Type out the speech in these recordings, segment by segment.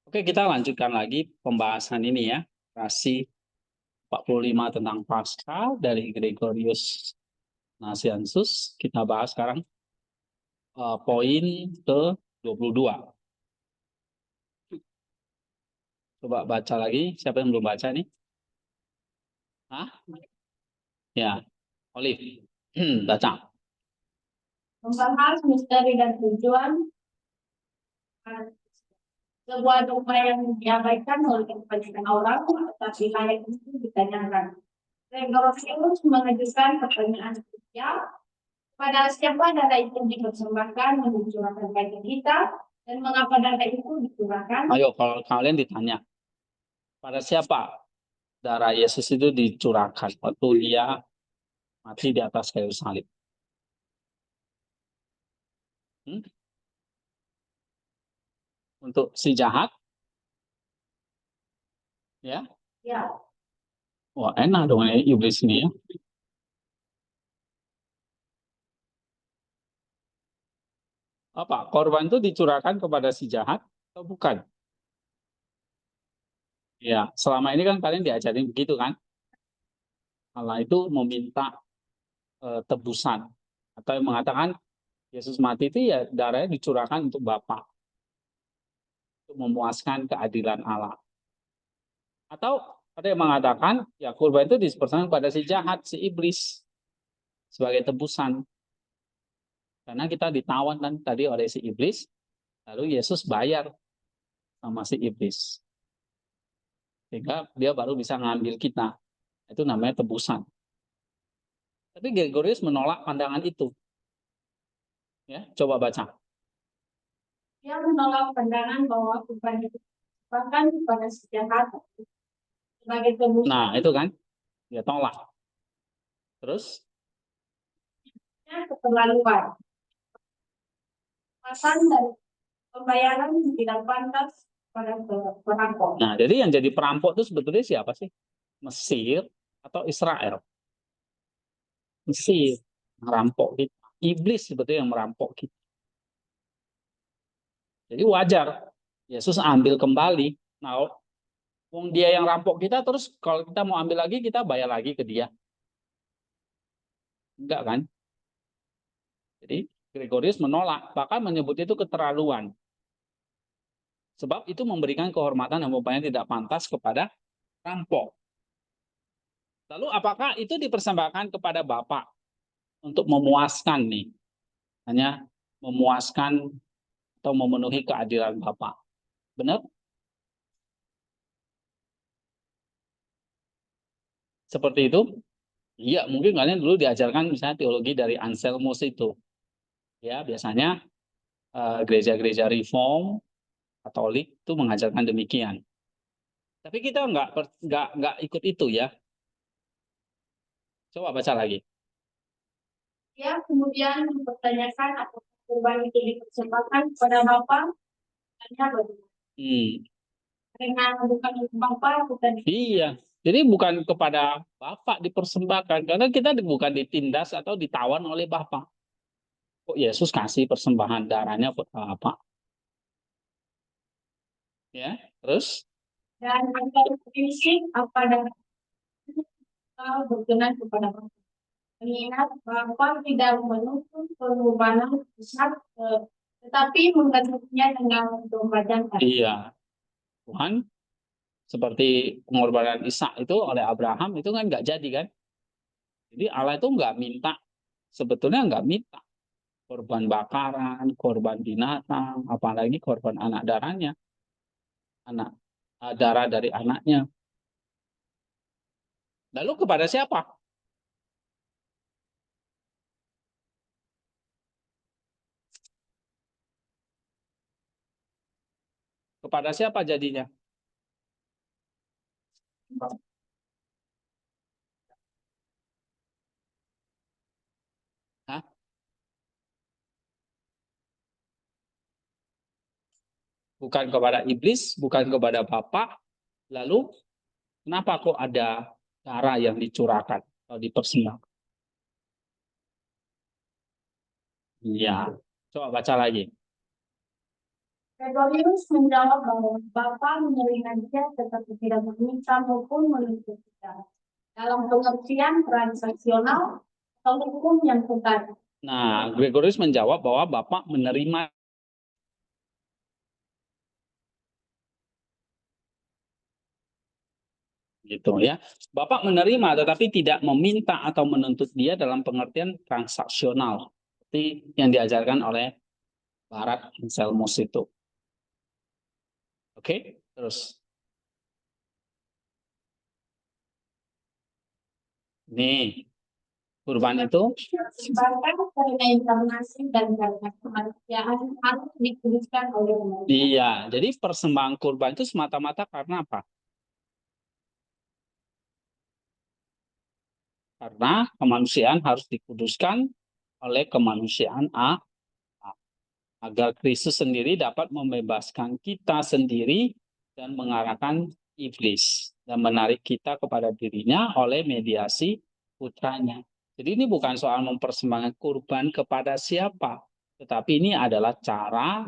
Oke, kita lanjutkan lagi pembahasan ini ya. Rasi 45 tentang Paskah dari Gregorius Nazianzus. Kita bahas sekarang poin ke 22. Coba baca lagi. Siapa yang belum baca nih? Hah? Ya, Olive. Baca. Membahas misteri dan tujuan sebuah dogma yang diabaikan oleh kebanyakan orang, tetapi layak untuk ditanyakan. Gregorius mengajukan pertanyaan krusial pada siapa dana itu dipersembahkan mencurahkan bagi kita dan mengapa dana itu dicurahkan. Ayo, kalau kalian ditanya, pada siapa darah Yesus itu dicurahkan waktu dia mati di atas kayu salib? Hmm? Untuk si jahat? Ya? Ya, Wah, enak dong ya, iblis ini ya. Apa? Korban itu dicurahkan kepada si jahat atau bukan? Ya, selama ini kan kalian diajarin begitu kan? Allah itu meminta tebusan atau yang mengatakan Yesus mati itu ya darahnya dicurahkan untuk Bapa untuk memuaskan keadilan Allah. Atau ada yang mengatakan ya kurban itu dipersembahkan pada si jahat, si iblis sebagai tebusan. Karena kita ditawan kan tadi oleh si iblis, lalu Yesus bayar sama si iblis. Sehingga dia baru bisa ngambil kita. Itu namanya tebusan. Tapi Gregorius menolak pandangan itu. Ya, coba baca. dia menolak pandangan bahwa kurban itu bahkan kepada si jahat sebagai tebusan Nah, itu kan dia tolak. Terus, keterlaluan. Pasan dan pembayaran tidak pantas pada perampok. nah jadi yang jadi perampok itu sebetulnya siapa sih? Mesir atau Israel? Mesir merampok kita. Iblis sebetulnya yang merampok kita. Jadi wajar Yesus ambil kembali. Nah, wong dia yang rampok kita, terus kalau kita mau ambil lagi, kita bayar lagi ke dia. Enggak kan? Jadi Gregorius menolak, bahkan menyebut itu keterlaluan. Sebab itu memberikan kehormatan yang rupanya tidak pantas kepada rampok. Lalu apakah itu dipersembahkan kepada Bapak untuk memuaskan nih? Hanya memuaskan atau memenuhi keadilan Bapak. Benar? Seperti itu? Iya, mungkin kalian dulu diajarkan misalnya teologi dari Anselmus itu. Ya, biasanya gereja-gereja reform Katolik itu mengajarkan demikian. Tapi kita nggak ikut itu ya. Coba baca lagi. Dia kemudian mempertanyakan apakah kurban itu dipersembahkan kepada Bapa, hanya bagaimana. Dengan bukan Bapa, bukan. Iya. Jadi bukan kepada Bapak dipersembahkan karena kita bukan ditindas atau ditawan oleh Bapak. Kok Yesus kasih persembahan darahnya buat Bapak? Ya, terus Dan antara prinsip apa dan berkenan kepada Bapa. Mengingat Bapa tidak menuntut pengorbanan besar, tetapi menggantinya dengan domba jantan. iya, Tuhan seperti pengorbanan Ishak itu oleh Abraham itu kan nggak jadi kan? Jadi Allah itu nggak minta, sebetulnya nggak minta korban bakaran, korban binatang, apalagi korban anak darahnya, anak darah dari anaknya. Lalu kepada siapa? Kepada siapa jadinya? Hah? Bukan kepada iblis, bukan kepada Bapak. Lalu kenapa kok ada darah yang dicurahkan atau dipersembahkan? Ya, coba baca lagi. Gregorius menjawab bahwa Bapa menerima dia tetapi tidak meminta maupun menuntut dia. Dalam pengertian transaksional atau hukum yang tepat. Nah, Gregorius menjawab bahwa Bapak menerima gitu ya. Bapak menerima tetapi tidak meminta atau menuntut dia dalam pengertian transaksional. Seperti yang diajarkan oleh Barat Anselmus itu. Oke, terus. Nih, kurban itu Bahkan karena inkarnasi dan karena kemanusiaan harus dikuduskan oleh manusia. iya, jadi persembahan kurban itu semata-mata karena apa? Karena kemanusiaan harus dikuduskan oleh kemanusiaan agar Kristus sendiri dapat membebaskan kita sendiri dan mengarahkan iblis dan menarik kita kepada dirinya oleh mediasi putranya. Jadi ini bukan soal mempersembahkan kurban kepada siapa, tetapi ini adalah cara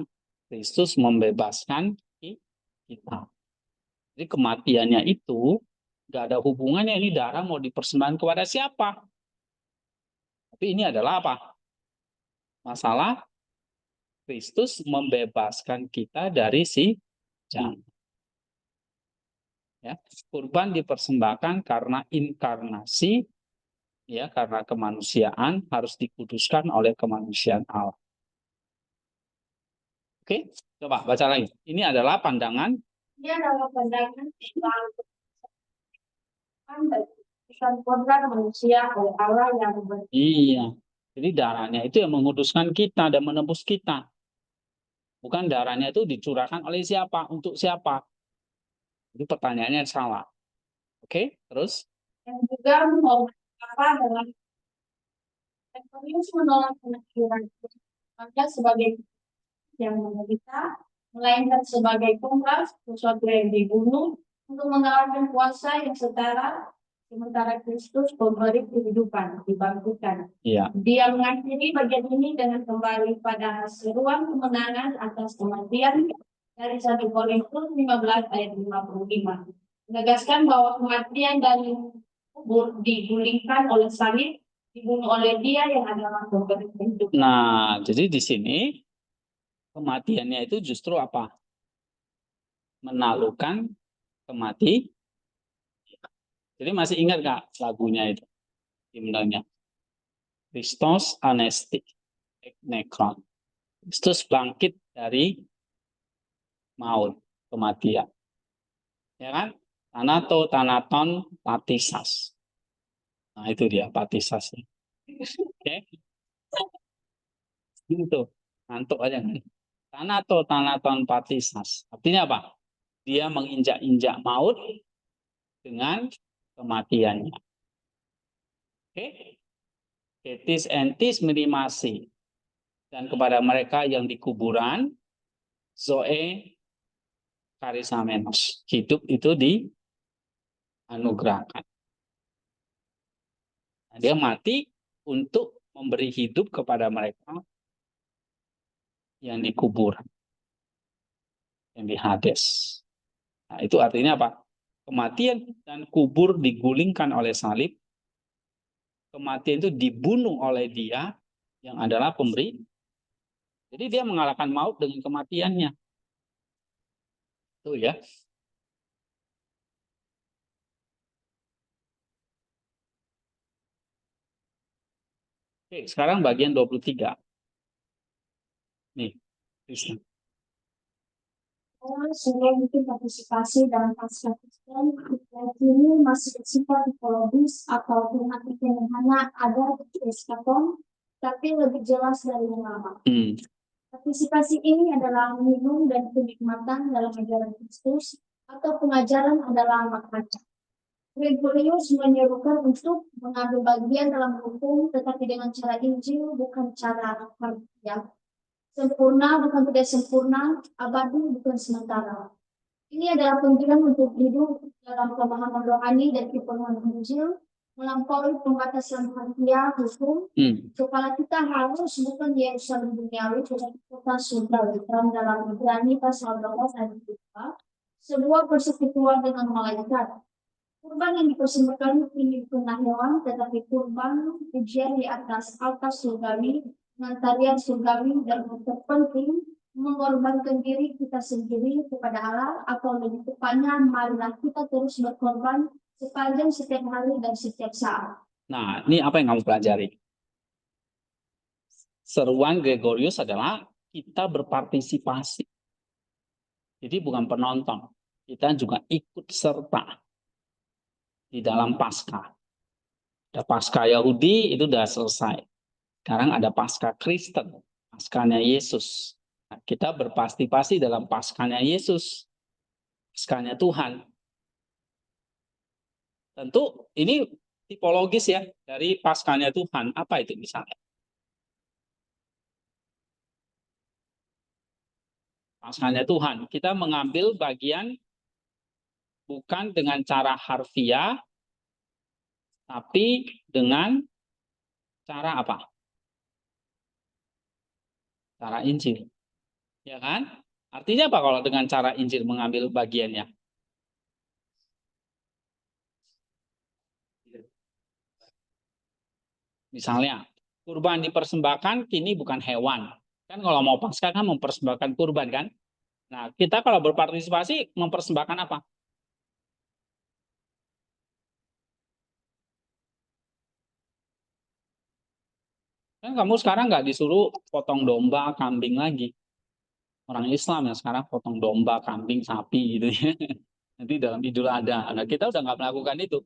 Kristus membebaskan kita. Jadi kematiannya itu nggak ada hubungannya ini darah mau dipersembahkan kepada siapa. Tapi ini adalah apa? Masalah Kristus membebaskan kita dari si jahat. Ya, kurban dipersembahkan karena inkarnasi, ya, karena kemanusiaan harus dikuduskan oleh kemanusiaan Allah. Oke, coba baca lagi. Ini adalah pandangan. Ini adalah pandangan kodrat manusia oleh Allah yang Iya. Jadi darahnya itu yang menguduskan kita dan menebus kita. Bukan darahnya itu dicurahkan oleh siapa, untuk siapa. Jadi pertanyaannya salah. Oke, terus? yang juga menolak apa dalam Gregorius menolak penafsiran maka sebagai yang menderita, melainkan sebagai pembahas sesuatu yang dibunuh untuk mengalahkan kuasa yang setara, sementara Kristus pemberi kehidupan dibangkitkan. Iya. Dia mengakhiri bagian ini dengan kembali pada seruan kemenangan atas kematian dari 1 Korintus 15 ayat 55. Menegaskan bahwa kematian dan kubur digulingkan oleh salib, dibunuh oleh Dia yang adalah pemberi kehidupan. Nah, jadi di sini kematiannya itu justru apa? Menaklukkan kematian. Jadi masih ingat nggak lagunya itu? Himnenya. Christos anesti nekron. Kristus bangkit dari maut, kematian. Ya kan? Thanaton patisas. Nah, itu dia patisasnya. Oke. Itu. Ngantuk aja kan. Thanaton patisas. Artinya apa? Dia menginjak-injak maut dengan kematiannya. Oke. Ketis entis minimasi. Dan kepada mereka yang di kuburan, zoe karisamenos. Hidup itu dianugerahkan. Nah, dia mati untuk memberi hidup kepada mereka yang dikubur, yang di Hades. Nah, itu artinya apa? Kematian dan kubur digulingkan oleh salib. Kematian itu dibunuh oleh dia yang adalah pemberi. Jadi dia mengalahkan maut dengan kematiannya. Itu ya. Oke, sekarang bagian 23. Nih, Kristen. Sehingga mungkin partisipasi dalam pasca Kristen ini masih bersifat tipologis atau tematik yang hanya ada di eskapon, tapi lebih jelas dari yang lama. Partisipasi ini adalah minum dan kenikmatan dalam ajaran Kristus atau pengajaran adalah makna. Gregorius menyerukan untuk mengambil bagian dalam hukum, tetapi dengan cara Injil, bukan cara harfiah. Sempurna bukan tidak sempurna, abadi bukan sementara. Ini adalah panggilan untuk hidup dalam pemahaman rohani dan kepenuhan Injil, melampaui pembatasan harfiah hukum. Kepala kita harus bukan di Yerusalem duniawi, tetapi kota surgawi. Dalam Ibrani pasal 12 ayat 2, sebuah persekutuan dengan malaikat. Kurban yang dipersembahkan ini bukan hewan, tetapi kurban pujian di atas altar surgawi dengan tarian surgawi, dan yang terpenting mengorbankan diri kita sendiri kepada Allah, atau lebih tepatnya marilah kita terus berkorban sepanjang setiap hari dan setiap saat. Nah, ini apa yang kamu pelajari? Seruan Gregorius adalah kita berpartisipasi. Jadi bukan penonton, kita juga ikut serta di dalam Paskah. Ada Paskah Yahudi itu sudah selesai. Sekarang ada Paskah Kristen, Paskahnya Yesus. Nah, kita berpartisipasi dalam Paskahnya Yesus, Paskahnya Tuhan. Tentu ini tipologis ya dari Paskahnya Tuhan. Apa itu misalnya? Paskahnya Tuhan, kita mengambil bagian bukan dengan cara harfiah, tapi dengan cara apa? Cara Injil. Ya kan? Artinya apa kalau dengan cara Injil mengambil bagiannya? Misalnya, kurban dipersembahkan kini bukan hewan. Kan kalau mau Paskah kan mempersembahkan kurban kan? Nah, kita kalau berpartisipasi mempersembahkan apa? Kan kamu sekarang nggak disuruh potong domba, kambing lagi. Orang Islam yang sekarang potong domba, kambing, sapi gitu ya. Nanti dalam Idul Adha. Nah, kita udah nggak melakukan itu.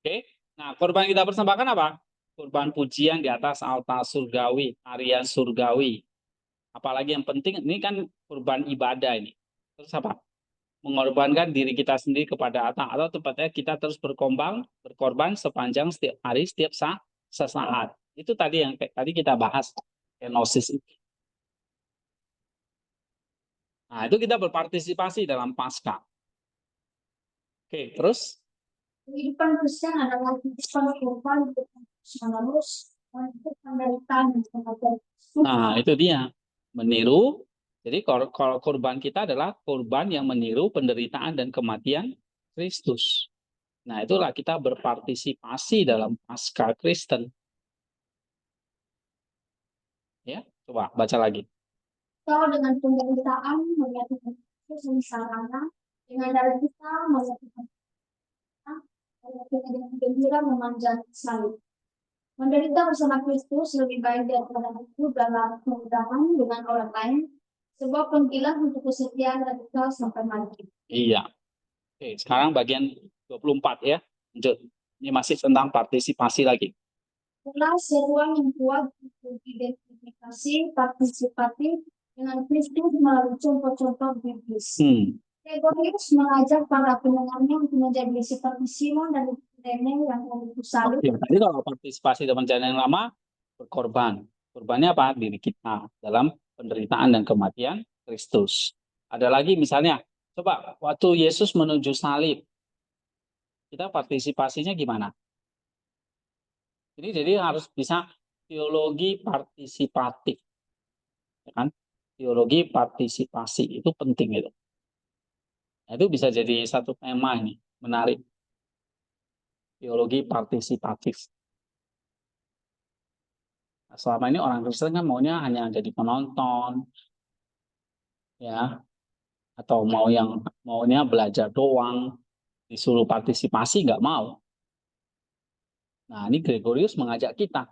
Oke. Nah, korban kita persembahkan apa? Kurban pujian di atas altar surgawi, tarian surgawi. Apalagi yang penting, ini kan kurban ibadah ini. Terus apa? Mengorbankan diri kita sendiri kepada Allah, atau tepatnya kita terus berkorban sepanjang setiap hari, setiap sesaat. Itu tadi yang tadi kita bahas, kenosis itu. Nah, itu kita berpartisipasi dalam Paskah. Oke, terus? Kehidupan Kristen adalah kehidupan kurban menerus untuk penderitaan dan kematian. Nah, itu dia. Meniru. Jadi kalau kurban kita adalah kurban yang meniru penderitaan dan kematian Kristus. Nah, itulah kita berpartisipasi dalam Paskah Kristen. Ya, coba baca lagi. Kalau dengan penderitaan melihat Kristus misalnya, dengan darah kita melihat dengan gembira memanjang salib. Menderita bersama Kristus lebih baik daripada itu dalam kemudahan dengan orang lain, sebuah panggilan untuk kesetiaan radikal sampai mati. Iya. Oke, sekarang bagian 24 ya. Lanjut. Ini masih tentang partisipasi lagi. Setelah seruan yang kuat untuk identifikasi partisipatif dengan Kristus melalui contoh-contoh biblis. Gregorius mengajak para pendengarnya untuk menjadi seperti Simon dan Rene yang memikul salib. Jadi kalau partisipasi dalam perjanjian yang lama, berkorban. Korbannya apa? Diri kita dalam penderitaan dan kematian Kristus. Ada lagi misalnya, coba waktu Yesus menuju salib, kita partisipasinya gimana? Jadi harus bisa teologi partisipatif. Ya kan? Teologi partisipasi itu penting itu. Nah, itu bisa jadi satu tema ini, menarik. Teologi partisipatif. Nah, selama ini orang Kristen kan maunya hanya jadi penonton, ya, atau maunya belajar doang, disuruh partisipasi nggak mau. Nah, ini Gregorius mengajak kita.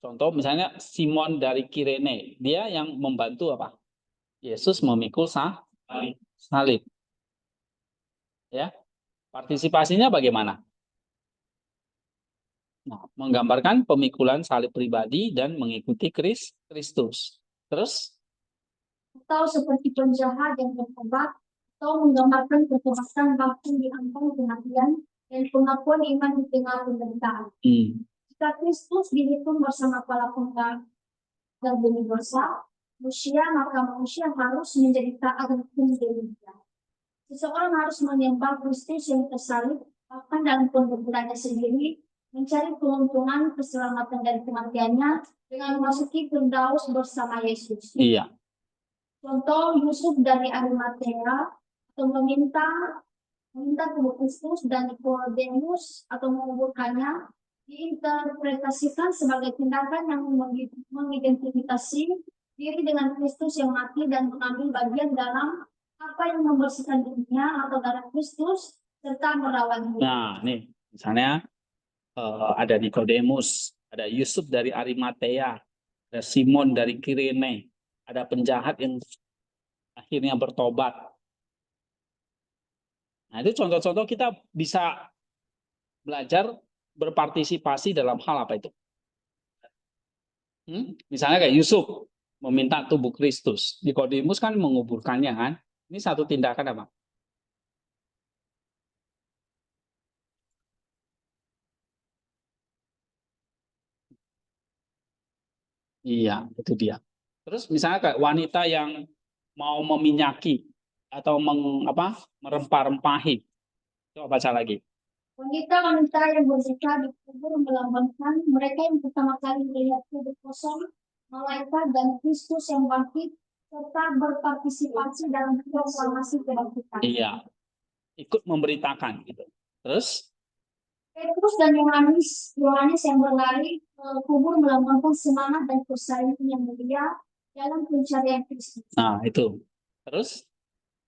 Contoh misalnya Simon dari Kirene, dia yang membantu apa? Yesus memikul salib. Ya, partisipasinya bagaimana? Nah, menggambarkan pemikulan salib pribadi dan mengikuti Kristus. Terus? Atau seperti penjahat yang bertobat, atau menggambarkan ketobatan bahkan diambang kematian dan pengakuan iman di tengah penderitaan. Jika Kristus dihitung bersama para penggal dan bumi dosa, maka manusia harus menjadi taat hukum dirinya. Seseorang harus menyembah Kristus yang tersalib, bahkan dalam pengorbanannya sendiri, mencari keuntungan, keselamatan dari kematiannya dengan memasuki Firdaus bersama Yesus. Iya. Contoh Yusuf dari Arimatea atau meminta tubuh Kristus dan Nikodemus atau menguburkannya diinterpretasikan sebagai tindakan yang mengidentifikasi diri dengan Kristus yang mati dan mengambil bagian dalam apa yang membersihkan dunia atau darah Kristus serta merawatnya. Nah, nih misalnya ada Nikodemus, ada Yusuf dari Arimatea, ada Simon dari Kirene, ada penjahat yang akhirnya bertobat. Nah, itu contoh-contoh kita bisa belajar berpartisipasi dalam hal apa itu? Misalnya kayak Yusuf meminta tubuh Kristus, Nikodemus kan menguburkannya kan? Ini satu tindakan apa? Iya, itu dia. Terus misalnya kayak wanita yang mau meminyaki atau merempah-rempahi, itu apa lagi? Wanita-wanita yang berzikir dikubur melambangkan mereka yang pertama kali melihat tubuh kosong, malaikat dan Kristus yang bangkit, serta berpartisipasi dalam proklamasi kebangkitan. Iya, ikut memberitakan gitu. Terus Petrus dan Yohanes yang berlari ke kubur melambangkan semangat dan kesayangan yang mulia dalam pencarian Kristus. nah itu. Terus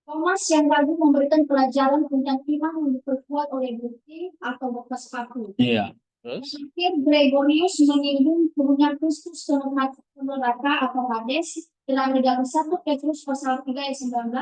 Thomas yang ragu memberikan pelajaran tentang iman yang diperkuat oleh bukti atau bekas paku. iya. Terus Akhir Gregorius menyinggung turunnya Kristus ke neraka atau Hades dalam dalam 1 Petrus pasal 3 ayat 19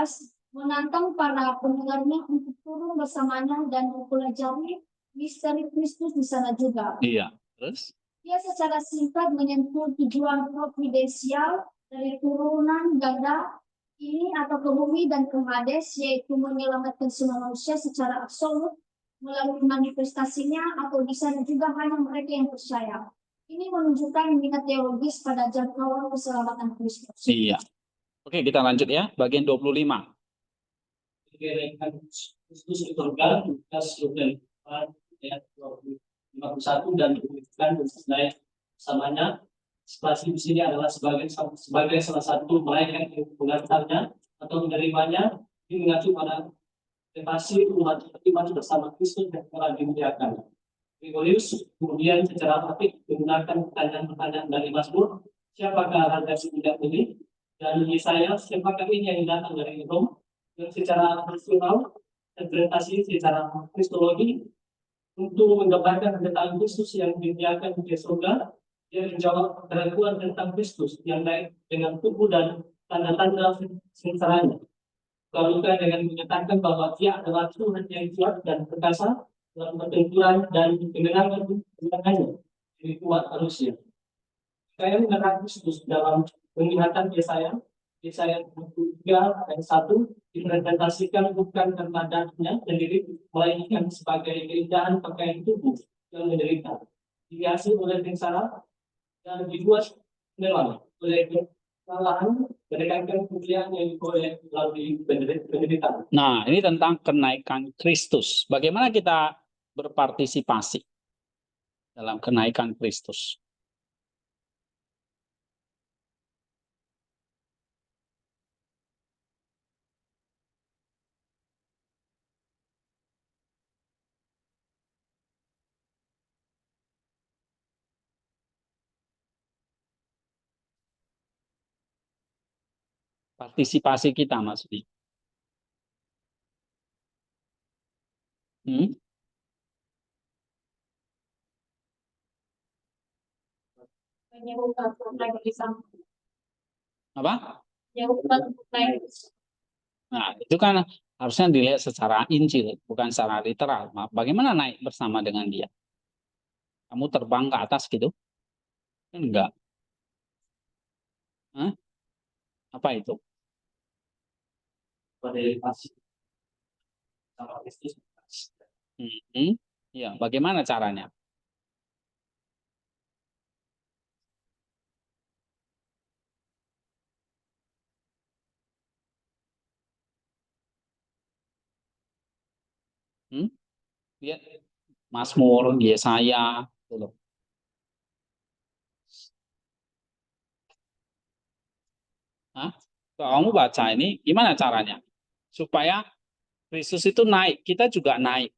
menantang para pendengarnya untuk turun bersamanya dan mempelajari misteri Kristus di sana juga. iya. Terus Dia secara singkat menyentuh tujuan providensial dari turunan ganda ini atau ke bumi dan ke Hades, yaitu menyelamatkan semua manusia secara absolut melalui manifestasinya, atau di sana juga hanya mereka yang percaya. Ini menunjukkan minat teologis pada jangkauan keselamatan Kristus. iya. Oke, kita lanjut ya, bagian 25. Kristus di surga, Lukas 24 ayat 51 dan diberikan mengenai samanya. Spasi di sini adalah sebagai salah satu malaikat yang mengantarnya atau menerimanya. Ini mengacu pada relasi umat bersama Kristus yang telah dimuliakan. Gregorius kemudian secara apik menggunakan pertanyaan-pertanyaan dari Mazmur, siapakah raja semudah ini? Dan Yesaya, siapakah ini yang datang dari Rom? Dan secara rasional, interpretasi secara kristologi untuk menggambarkan tentang Kristus yang dimuliakan di surga. Dia menjawab keraguan tentang Kristus yang baik dengan tubuh dan tanda-tanda sengsaranya. Lalu dengan menyatakan bahwa dia adalah Tuhan yang kuat dan perkasa dalam pertempuran dan kemenangannya jadi kuat manusia. Saya mengenal Kristus dalam penglihatan Yesaya 23 ayat 1 dipresentasikan bukan karena dagingnya sendiri, melainkan sebagai keindahan pakaian tubuh yang menderita, dihiasi oleh sengsara dan dibuat memang oleh kesalahan berdekatkan kemuliaan yang diperoleh melalui penderitaan. Nah, ini tentang kenaikan Kristus. Bagaimana kita berpartisipasi dalam kenaikan Kristus? Partisipasi kita maksudnya. Hmm? Apa? Nah, itu kan harusnya dilihat secara Injil, bukan secara literal. Bagaimana naik bersama dengan dia? Kamu terbang ke atas gitu? Enggak. Hah? Apa itu? Partisipasi sama Kristus. Ya, bagaimana caranya? Lihat Mazmur, Yesaya, gitu loh. Hah? Kalau kamu baca ini, gimana caranya? Supaya Kristus itu naik, kita juga naik.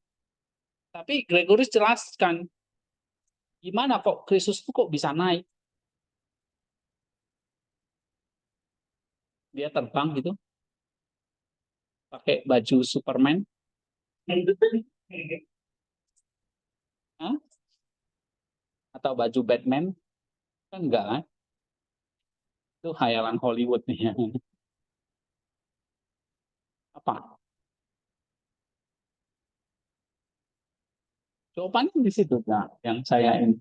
Tapi Gregorius jelaskan, gimana kok Kristus itu kok bisa naik? Dia terbang gitu, pakai baju Superman. Hah? Atau baju Batman? Kan enggak kan? Itu khayalan Hollywood nih. Apa? Jawabannya di situ, nah, yang saya ini.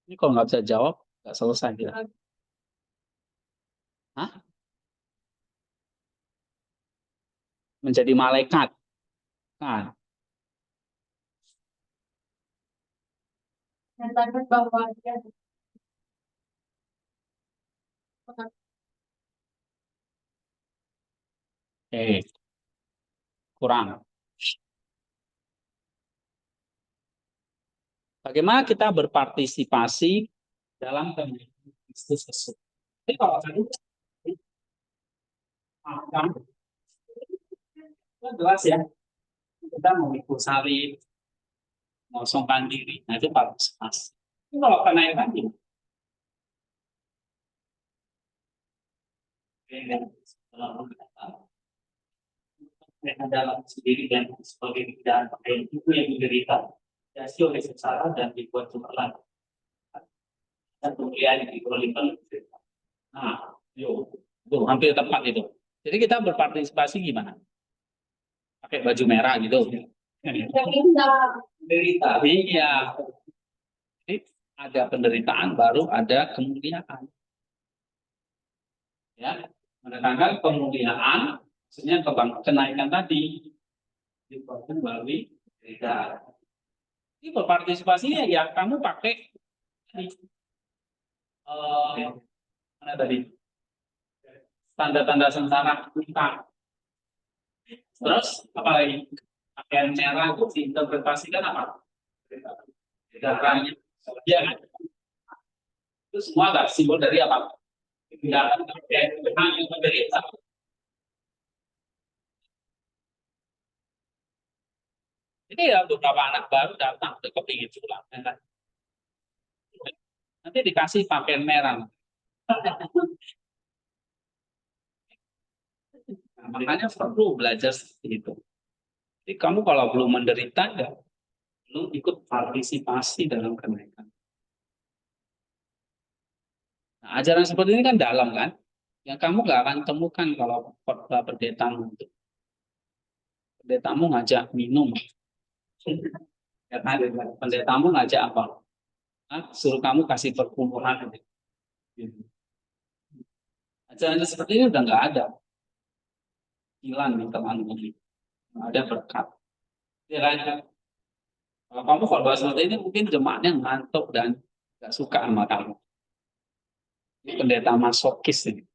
Ini kalau nggak bisa jawab, nggak selesai kita. Hah? Menjadi malaikat. Kan? Nyatakan bahwa dia Oke, kurang. Bagaimana kita berpartisipasi dalam kehidupan Kristus tersebut? Jadi kalau tadi makan, itu jelas ya, kita memikul salib, mengosongkan diri, nah itu partisipasi. Ini kalau kenaikan ini, dalam sendiri dan sebagai keadaan pakaian itu yang menderita, dasi oleh sengsara dan dibuat cemerlang. Dan kemudian diperolehkan. Nah, yuk, tuh hampir tepat itu. Jadi kita berpartisipasi gimana? Pakai baju merah gitu. Menderita. Iya. Jadi ada penderitaan baru ada kemuliaan. Ya, mendatangkan kemuliaan, maksudnya kenaikan tadi disebabkan melalui penderitaan. Ini berpartisipasinya ya kamu pakai mana tadi tanda-tanda sengsara kita. Terus apa lagi? Pakaian merah itu diinterpretasikan apa? Darahnya. Ya, itu semua adalah simbol dari apa? Tindakan yang menderita. Ini ya beberapa anak baru datang ke kepingin curang. Nanti dikasih pakaian merah. Nah, makanya perlu belajar seperti itu. Jadi kamu kalau belum menderita, ya belum ikut partisipasi dalam kenaikan. Nah, ajaran seperti ini kan dalam kan, yang kamu nggak akan temukan kalau khotbah pendetamu itu. Pendetamu ngajak minum, ya kan? Pendetamu ngajak apa? Nah, suruh kamu kasih perpuluhan. Gitu. Ajaran seperti ini udah nggak ada, hilang di teman ini, ada berkat. Ya kan? Kalau kamu khotbah seperti ini mungkin jemaatnya ngantuk dan nggak suka sama kamu. Ini pendeta masokis ini.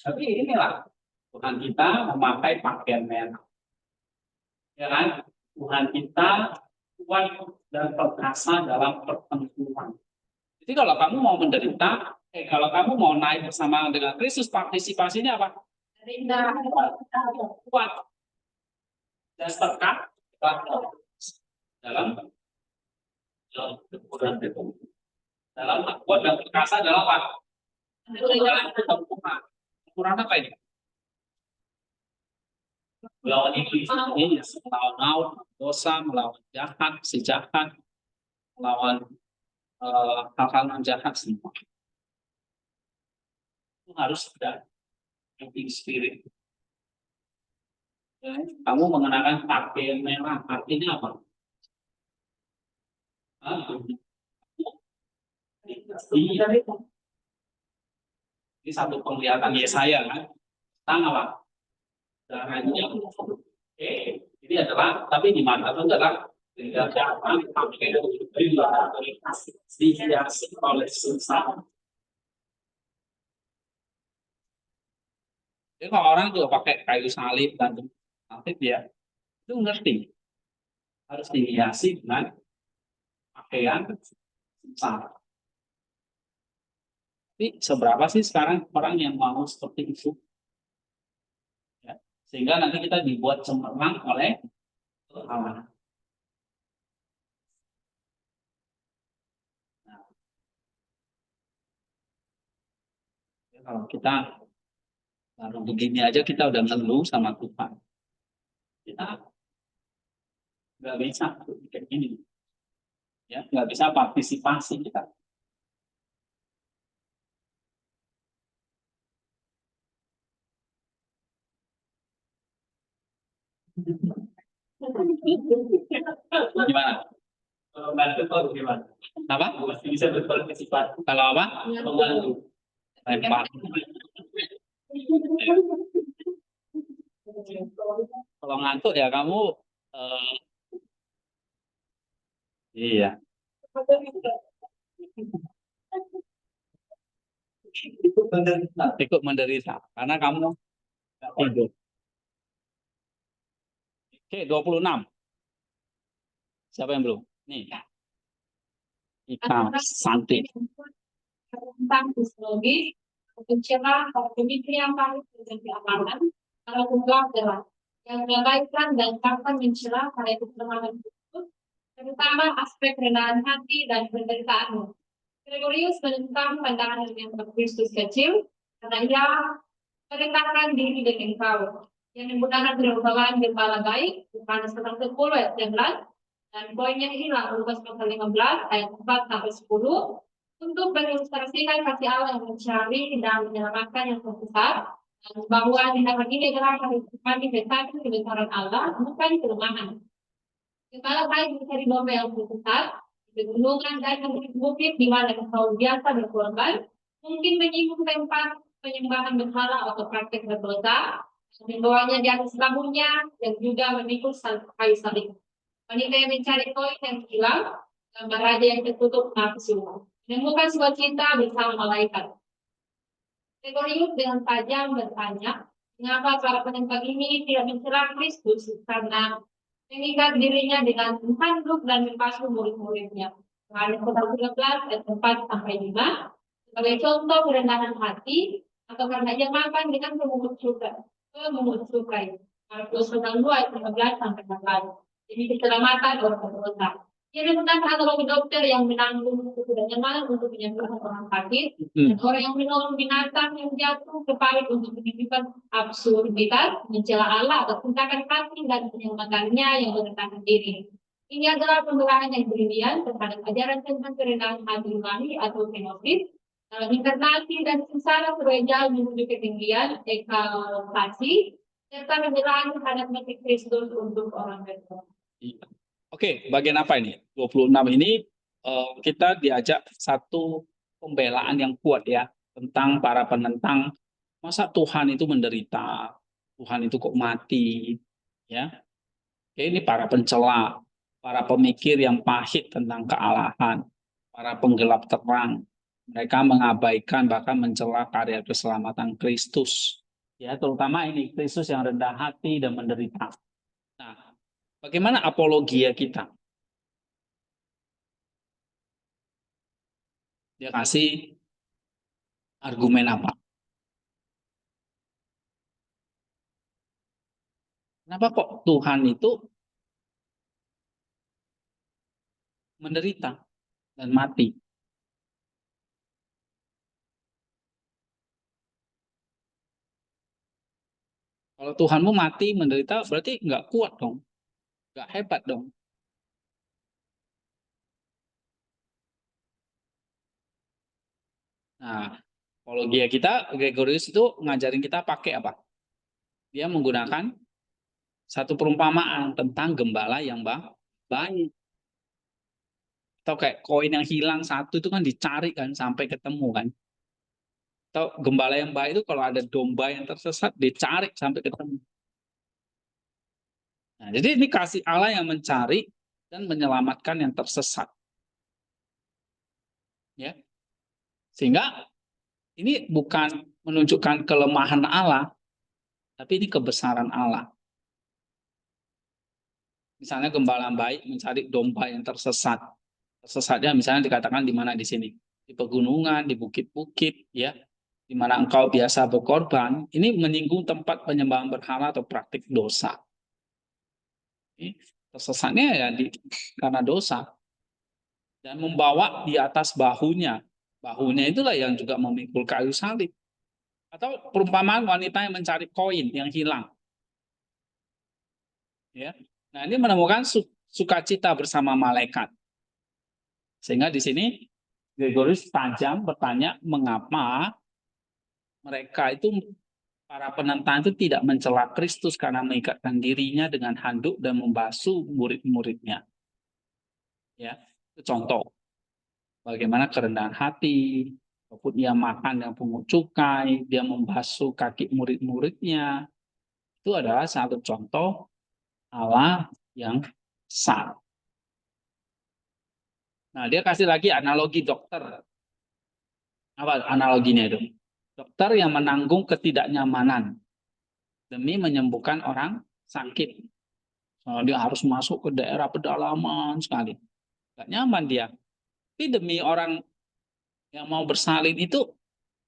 Tapi inilah Tuhan kita memakai pakaian merah. Ya kan? Tuhan kita kuat dan perkasa dalam pertempuran. Jadi kalau kamu mau menderita, kalau kamu mau naik bersama dengan Kristus, partisipasinya apa? Kuat dan tekat dalam pertempuran itu. Dalam kuat dan perkasa dalam apa? Dalam pertempuran. Pertempuran apa ini? Melawan iblis ini, melawan maut, dosa, melawan jahat, si jahat, melawan hal-hal yang jahat semua. Itu harus ada fighting spirit. Kamu mengenakan pakaian merah, artinya apa? Ini satu penglihatan Yesaya kan? Tentang apa? Darahnya. Oke, ini adalah, tapi di mata itu adalah dihiasi oleh sengsara. Jadi kalau orang juga pakai kayu salib dan Nanti dia itu ngerti harus dihiasi dengan pakaian sengsara. Tapi seberapa sih sekarang orang yang mau seperti itu? Ya. Sehingga nanti kita dibuat cemerlang oleh Allah. Nah, kalau kita baru begini aja kita udah ngeluh sama Tuhan. Kita nggak bisa kayak gini, ya nggak bisa partisipasi kita. Gimana? Kalau bantu kalau gimana? Apa? Masih bisa berpartisipasi. Kalau apa? Membantu. Lempar. Kalau ngantuk ya kamu iya ikut menderita karena kamu nggak tidur. Oke, 26. Siapa yang belum? Nih. Ika Santi. Tentang fisiologis, pencerahan atau pemikiran paling terjadi amalan, kalau jumlah adalah yang mengabaikan dan tanpa mencela pada kelemahan tersebut, terutama aspek kerendahan hati dan penderitaanmu. Gregorius menentang pandangan yang Kristus kecil, karena ia merendahkan diri dan engkau, yang menggunakan perumpamaan gembala baik, Yohanes 10 ayat 11, dan poinnya inilah Lukas 15 ayat 4 sampai 10, untuk mengilustrasikan kasih Allah yang mencari dan menyelamatkan yang tersesat, dan bahwa tindakan ini adalah manifestasi kebesaran Allah, bukan kelemahan. Kepala baik mencari domba yang tersesat, kegunungan dan bukit di mana engkau biasa berkorban, mungkin menyinggung tempat penyembahan berhala atau praktek berdosa, membawanya di atas bambunya, dan juga memikul kayu salib. Wanita yang mencari koin yang hilang, gambar raja yang tertutup nafsu, menemukan sebuah cinta bersama malaikat. Gregorius dengan tajam bertanya, mengapa para penentang ini tidak mencela Kristus karena mengikat dirinya dengan tanduk dan mempasuh murid-muridnya. Yohanes 13 ayat 4 sampai 5 sebagai contoh kerendahan hati atau karena ia makan dengan pemungut cukai. Markus 2 ayat 15 sampai 16. Jadi keselamatan orang berdosa. Ia menggunakan analogi dokter yang menanggung ketidaknyamanan untuk menyembuhkan orang sakit, dan orang yang menolong binatang yang jatuh ke parit untuk menunjukkan absurditas, mencela Allah atau tindakan hati dan penyelamatannya yang merendahkan diri. Ini adalah pembelaan yang berlebihan terhadap ajaran tentang kerendahan hati rohani atau kenosis, dalam inkarnasi dan sengsara gereja menuju ketinggian eksaltasi, serta pembelaan terhadap mati Kristus untuk orang berdosa. Oke, bagian apa ini? 26 ini kita diajak satu pembelaan yang kuat ya tentang para penentang. Masa Tuhan itu menderita, Tuhan itu kok mati, ya? Oke, ini para pencela, para pemikir yang pahit tentang kealahan, para penggelap terang. Mereka mengabaikan bahkan mencela karya keselamatan Kristus. Ya, terutama ini Kristus yang rendah hati dan menderita. Nah, bagaimana apologia kita? Dia kasih argumen apa? Kenapa kok Tuhan itu menderita dan mati? Kalau Tuhanmu mati menderita berarti nggak kuat dong, nggak hebat dong. Nah, apologia kita, Gregorius itu ngajarin kita pakai apa? Dia menggunakan satu perumpamaan tentang gembala yang baik. Atau kayak koin yang hilang satu itu kan dicari kan sampai ketemu kan. Atau gembala yang baik itu kalau ada domba yang tersesat dicari sampai ketemu. Nah, jadi ini kasih Allah yang mencari dan menyelamatkan yang tersesat. Ya. Sehingga ini bukan menunjukkan kelemahan Allah, tapi ini kebesaran Allah. Misalnya gembala baik mencari domba yang tersesat. Tersesatnya misalnya dikatakan di mana di sini? Di pegunungan, di bukit-bukit, ya, di mana engkau biasa berkorban. Ini menyinggung tempat penyembahan berhala atau praktik dosa. Tersesatnya ya karena dosa. Dan membawa di atas bahunya. Bahunya itulah yang juga memikul kayu salib. Atau perumpamaan wanita yang mencari koin yang hilang. Ya. Nah, ini menemukan sukacita bersama malaikat. Sehingga di sini Gregorius tajam bertanya mengapa mereka itu, para penentang itu tidak mencela Kristus karena mengikatkan dirinya dengan handuk dan membasuh murid-muridnya. Ya, itu contoh bagaimana kerendahan hati, walaupun ia makan yang pungut cukai, dia membasuh kaki murid-muridnya. Itu adalah satu contoh Allah yang sah. Nah, dia kasih lagi analogi dokter. Apa analoginya itu? Dokter yang menanggung ketidaknyamanan demi menyembuhkan orang sakit. Dia harus masuk ke daerah pedalaman sekali. Gak nyaman dia. Tapi demi orang yang mau bersalin itu,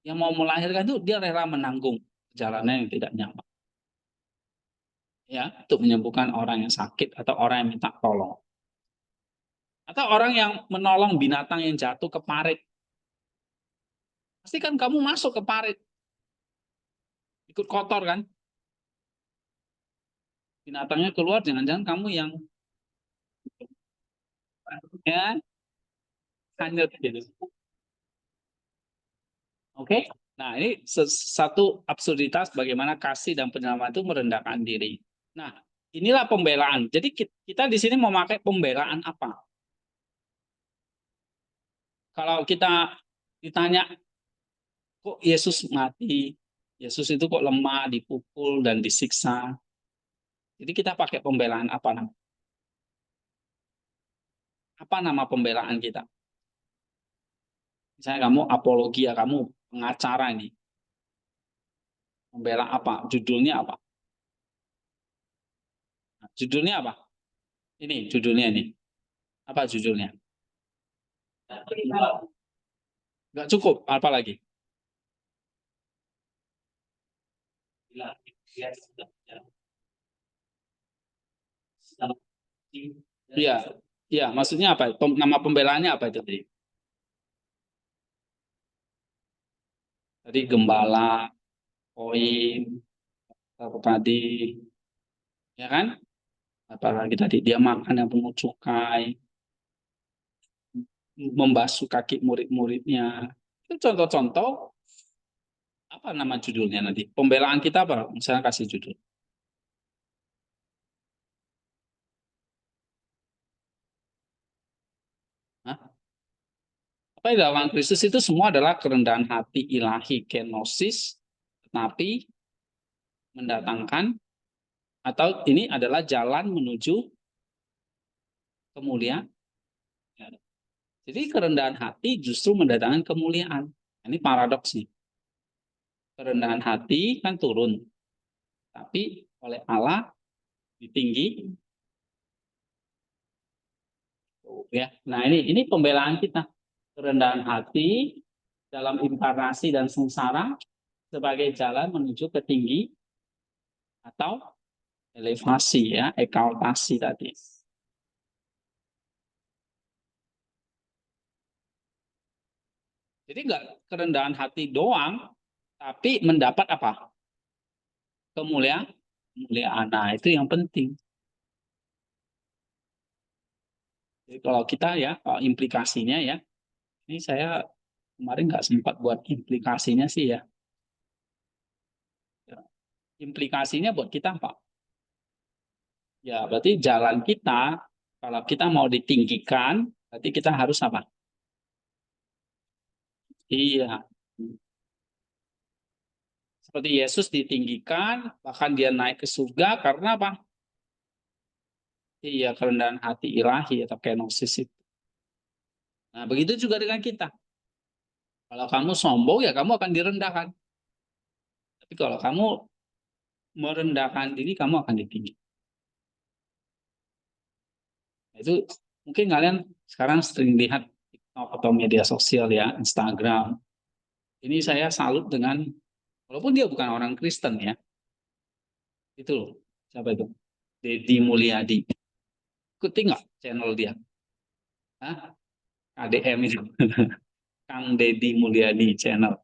yang mau melahirkan itu, dia rela menanggung perjalanan yang tidak nyaman. Ya, untuk menyembuhkan orang yang sakit atau orang yang minta tolong. Atau orang yang menolong binatang yang jatuh ke parit. Pasti kan kamu masuk ke parit. Ikut kotor kan? Binatangnya keluar, jangan-jangan kamu yang ya hanyut gitu. Oke? Nah, ini satu absurditas bagaimana kasih dan penyelamat itu merendahkan diri. Nah, inilah pembelaan. Jadi kita di sini memakai pembelaan apa? Kalau kita ditanya, kok Yesus mati? Yesus itu kok lemah, dipukul, dan disiksa? Jadi kita pakai pembelaan apa? Apa nama pembelaan kita? Misalnya kamu apologia, kamu pengacara ini. Membela apa? Judulnya apa? Nah, judulnya apa? Ini judulnya ini. Apa judulnya? Nggak cukup, apa lagi? Iya, iya. Maksudnya apa? Nama pembelaannya apa itu tadi? Tadi gembala, koin, apa tadi, ya kan? Apalagi tadi dia makan yang pungut cukai, membasuh kaki murid-muridnya. Itu contoh-contoh. Apa nama judulnya nanti? Pembelaan kita apa? Misalnya kasih judul. Hah? Apa yang dalam Kristus itu semua adalah kerendahan hati ilahi, kenosis, tetapi mendatangkan, atau ini adalah jalan menuju kemuliaan. Jadi kerendahan hati justru mendatangkan kemuliaan. Ini paradoks nih. Kerendahan hati kan turun, tapi oleh Allah ditinggi. Ya, nah ini pembelaan kita. Kerendahan hati dalam inkarnasi dan sengsara sebagai jalan menuju ke tinggi atau elevasi, ya, eksaltasi tadi. Jadi enggak kerendahan hati doang, tapi mendapat apa? Kemuliaan. Kemuliaan. Nah, itu yang penting. Jadi kalau kita ya, kalau implikasinya ya, ini saya kemarin nggak sempat buat implikasinya sih ya. Implikasinya buat kita apa? Ya, berarti jalan kita, kalau kita mau ditinggikan, berarti kita harus apa? Iya. Seperti Yesus ditinggikan, bahkan dia naik ke surga karena apa? Iya, kerendahan hati ilahi atau kenosis itu. Nah, begitu juga dengan kita. Kalau kamu sombong, ya kamu akan direndahkan. Tapi kalau kamu merendahkan diri, kamu akan ditinggi. Itu mungkin kalian sekarang sering lihat TikTok atau media sosial ya, Instagram. Ini saya salut dengan, walaupun dia bukan orang Kristen ya, itu loh, siapa itu? Deddy Mulyadi. Ikuti nggak channel dia? Hah? KDM itu. Kang Deddy Mulyadi channel.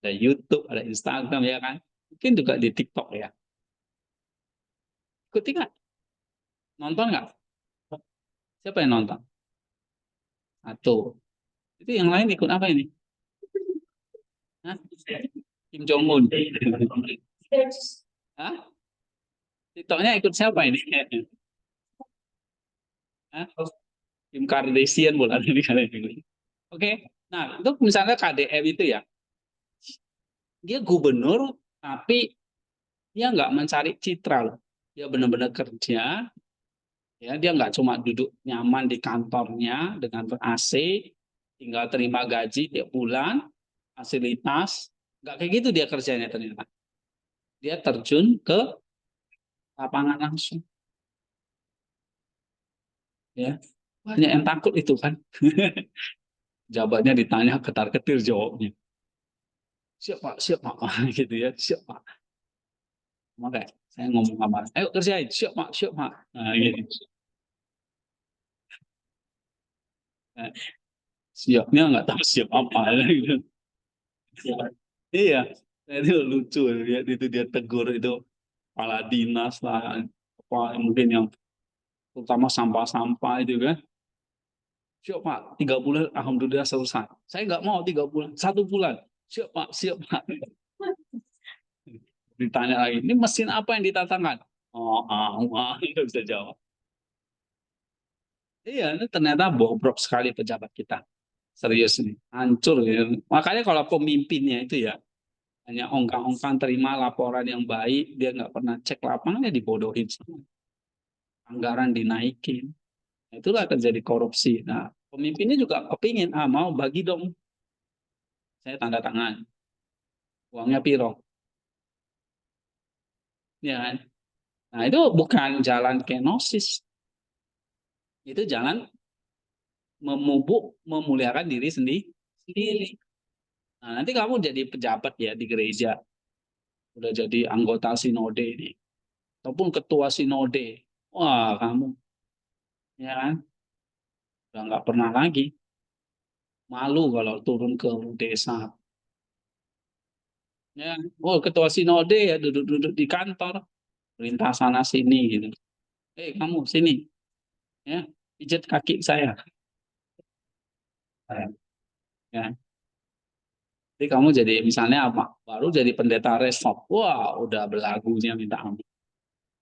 Ada YouTube, ada Instagram ya kan? Mungkin juga di TikTok ya. Ikuti nggak? Nonton nggak? Siapa yang nonton? Satu. Itu yang lain ikut apa ini? Hah? Kim Jong Un. Hah? TikToknya ikut siapa ini? Hah? Kim Kardashian bukan ini kalian ini. Oke. Nah, itu misalnya KDM itu ya. Dia gubernur tapi dia nggak mencari citra loh. Dia benar-benar kerja. Ya, dia nggak cuma duduk nyaman di kantornya dengan ber-AC, tinggal terima gaji tiap bulan, fasilitas. Nggak kayak gitu dia kerjanya ternyata. Dia terjun ke lapangan langsung. Ya, banyak yang takut itu kan. Jabatnya ditanya ketar-ketir jawabnya. Siap Pak, siap Pak. Gitu ya, siap Pak. Makanya saya ngomong sama, ayo kerjain, siap Pak, siap Pak. Nah, gitu. Nah, siapnya nggak tahu siap apa. Gitu. Iya, nah, itu lucu lihat itu dia tegur itu kepala dinas lah, apa mungkin yang terutama sampah-sampah itu kan. Siap Pak, 3 bulan alhamdulillah selesai. Saya nggak mau 3 bulan, 1 bulan. Siap Pak, siap Pak. Ditanya lagi, ini mesin apa yang ditatangkan? Oh, nggak bisa jawab. Iya, ini ternyata bobrok sekali pejabat kita. Serius nih, hancur. Ya. Makanya kalau pemimpinnya itu ya, hanya ongkang-ongkang terima laporan yang baik, dia nggak pernah cek lapangannya dibodohin. Anggaran dinaikin. Nah, itulah terjadi korupsi. Nah, pemimpinnya juga kepingin, mau bagi dong. Saya tanda tangan. Uangnya piro. Ya kan? Nah, itu bukan jalan kenosis. Itu jalan memuliakan diri sendiri. Nah, nanti kamu jadi pejabat ya di gereja, udah jadi anggota sinode ini, ataupun ketua sinode. Wah, kamu ya kan, udah nggak pernah lagi malu kalau turun ke desa. Ya, oh ketua sinode ya duduk-duduk di kantor, perintah sana sini gitu. Kamu sini, ya pijat kaki saya. Ya. Jadi kamu jadi misalnya apa? Baru jadi pendeta resort. Wah, udah belagunya minta ampun.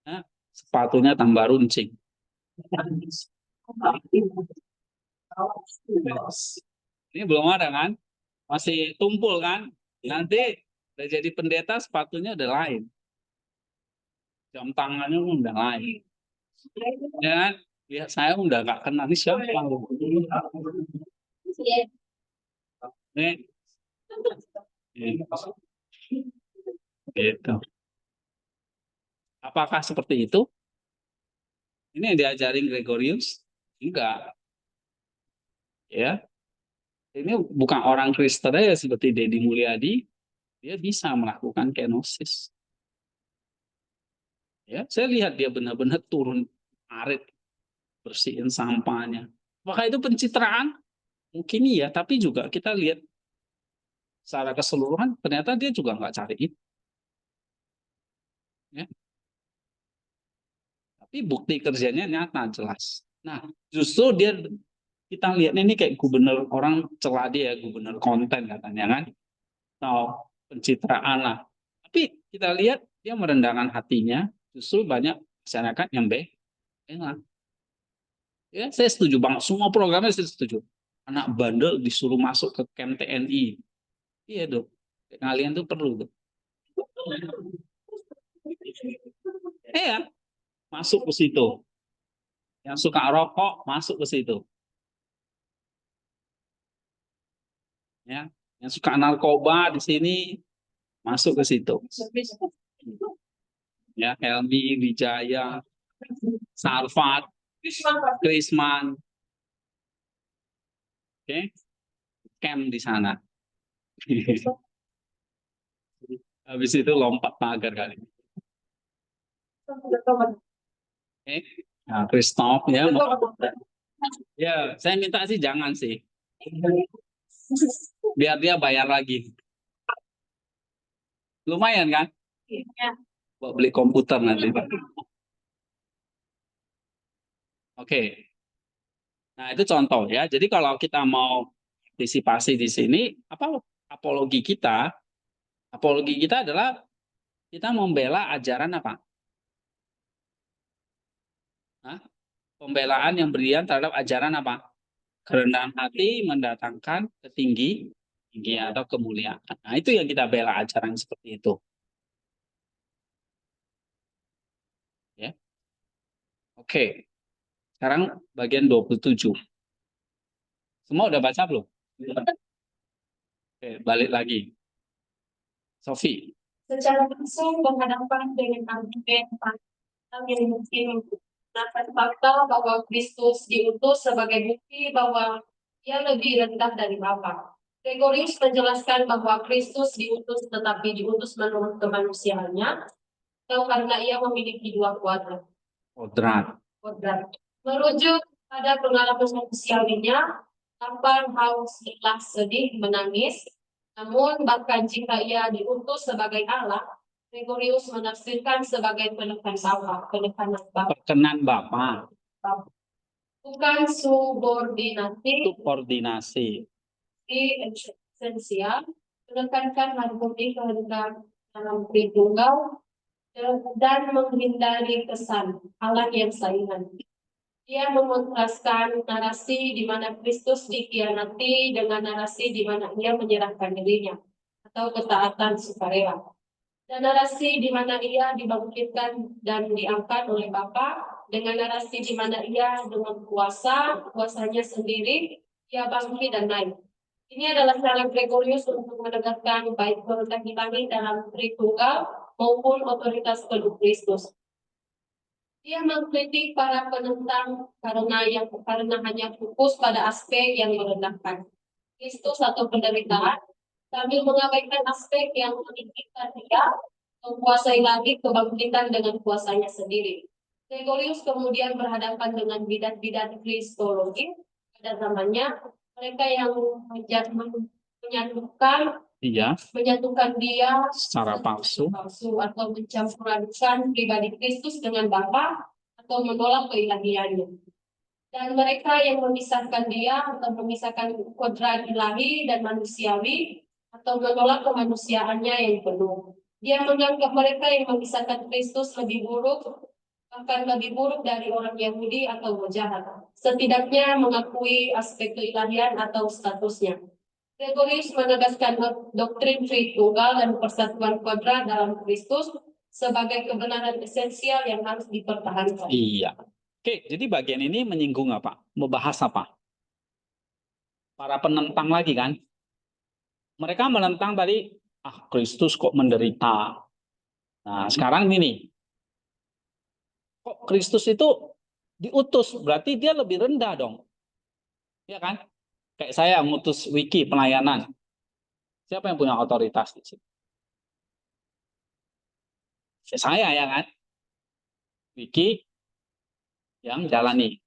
Nah, sepatunya tambah runcing. Ini belum ada kan? Masih tumpul kan? Nanti udah jadi pendeta sepatunya udah lain. Jam tangannya udah lain. Ya kan? Lihat saya udah nggak kenal ini siapa. Nih, gitu. Apakah seperti itu? Ini yang diajarin Gregorius? Enggak. Ya, ini bukan orang Kristen ya seperti Deddy Mulyadi, dia bisa melakukan kenosis. Ya, saya lihat dia benar-benar turun arit, bersihin sampahnya. Apakah itu pencitraan? Mungkin iya, tapi juga kita lihat secara keseluruhan ternyata dia juga nggak cari itu. Ya. Tapi bukti kerjanya nyata jelas. Nah, justru dia kita lihat ini kayak gubernur orang celah dia, gubernur konten katanya kan, atau pencitraan lah. Tapi kita lihat dia merendahkan hatinya, justru banyak masyarakat yang enak. Ya, saya setuju banget. Semua programnya saya setuju. Anak bandel disuruh masuk ke camp TNI. Iya dong. Kalian tuh perlu tuh. Iya, masuk ke situ. Yang suka rokok masuk ke situ. Ya, yang suka narkoba di sini masuk ke situ. Ya, Helmi, Wijaya, Sarfat, Krisman. Oke. Camp di sana. Habis itu lompat pagar kali. Oke. Nah, Christoph ya. Ya, saya minta sih jangan sih. Biar dia bayar lagi. Lumayan kan? Buat beli komputer nanti. Oke. Nah, itu contoh ya. Jadi kalau kita mau partisipasi di sini, apologi kita adalah kita membela ajaran apa? Hah? Pembelaan yang berdiam terhadap ajaran apa? Kerendahan hati mendatangkan ketinggian atau kemuliaan. Nah, itu yang kita bela, ajaran seperti itu. Ya. Oke. Sekarang bagian 27. Semua udah baca belum? Oke, balik lagi. Sofi. Secara langsung berhadapan dengan argumen yang mungkin menggunakan fakta bahwa Kristus diutus sebagai bukti bahwa ia lebih rendah dari Bapa. Gregorius menjelaskan bahwa Kristus diutus tetapi diutus menurut kemanusiaannya atau karena ia memiliki dua kuadrat. Merujuk pada pengalaman manusiawinya, lapar, haus, lelah, sedih, menangis. Namun bahkan jika ia diutus sebagai Allah, Gregorius menafsirkan sebagai penekanan Bapa. Bukan subordinasi. Esensial, menekankan harmoni kehendak dalam Tritunggal dan menghindari kesan Allah yang saingan. Dia mengontraskan narasi di mana Kristus dikhianati dengan narasi di mana ia menyerahkan dirinya atau ketaatan sukarela. Dan narasi di mana ia dibangkitkan dan diangkat oleh Bapa dengan narasi di mana ia dengan kuasanya sendiri, ia bangkit dan naik. Ini adalah cara Gregorius untuk menegaskan baik kehendak ilahi dalam Tritunggal maupun otoritas penuh Kristus. Dia mengkritik para penentang karena hanya fokus pada aspek yang merendahkan Kristus atau penderitaan, sambil mengabaikan aspek yang meninggikan dia menguasai lagi kebangkitan dengan kuasanya sendiri. Gregorius kemudian berhadapan dengan bidat-bidat kristologi pada zamannya, mereka yang menyatukan dia Secara palsu atau mencampur-adukan pribadi Kristus dengan Bapa atau menolak keilahiannya. Dan mereka yang memisahkan dia atau memisahkan kodrat ilahi dan manusiawi atau menolak kemanusiaannya yang penuh. Dia menganggap mereka yang memisahkan Kristus bahkan lebih buruk dari orang Yahudi atau jahat. Setidaknya mengakui aspek keilahian atau statusnya. Gregorius menegaskan doktrin Tritunggal dan persatuan kodrat dalam Kristus sebagai kebenaran esensial yang harus dipertahankan. Iya. Oke, jadi bagian ini menyinggung apa? Membahas apa? Para penentang lagi kan? Mereka menentang tadi, Kristus kok menderita. Nah, sekarang ini, kok Kristus itu diutus? Berarti dia lebih rendah dong. Ya kan? Kayak saya ngutus Wiki pelayanan. Siapa yang punya otoritas di sini? Saya ya kan? Wiki yang jalani.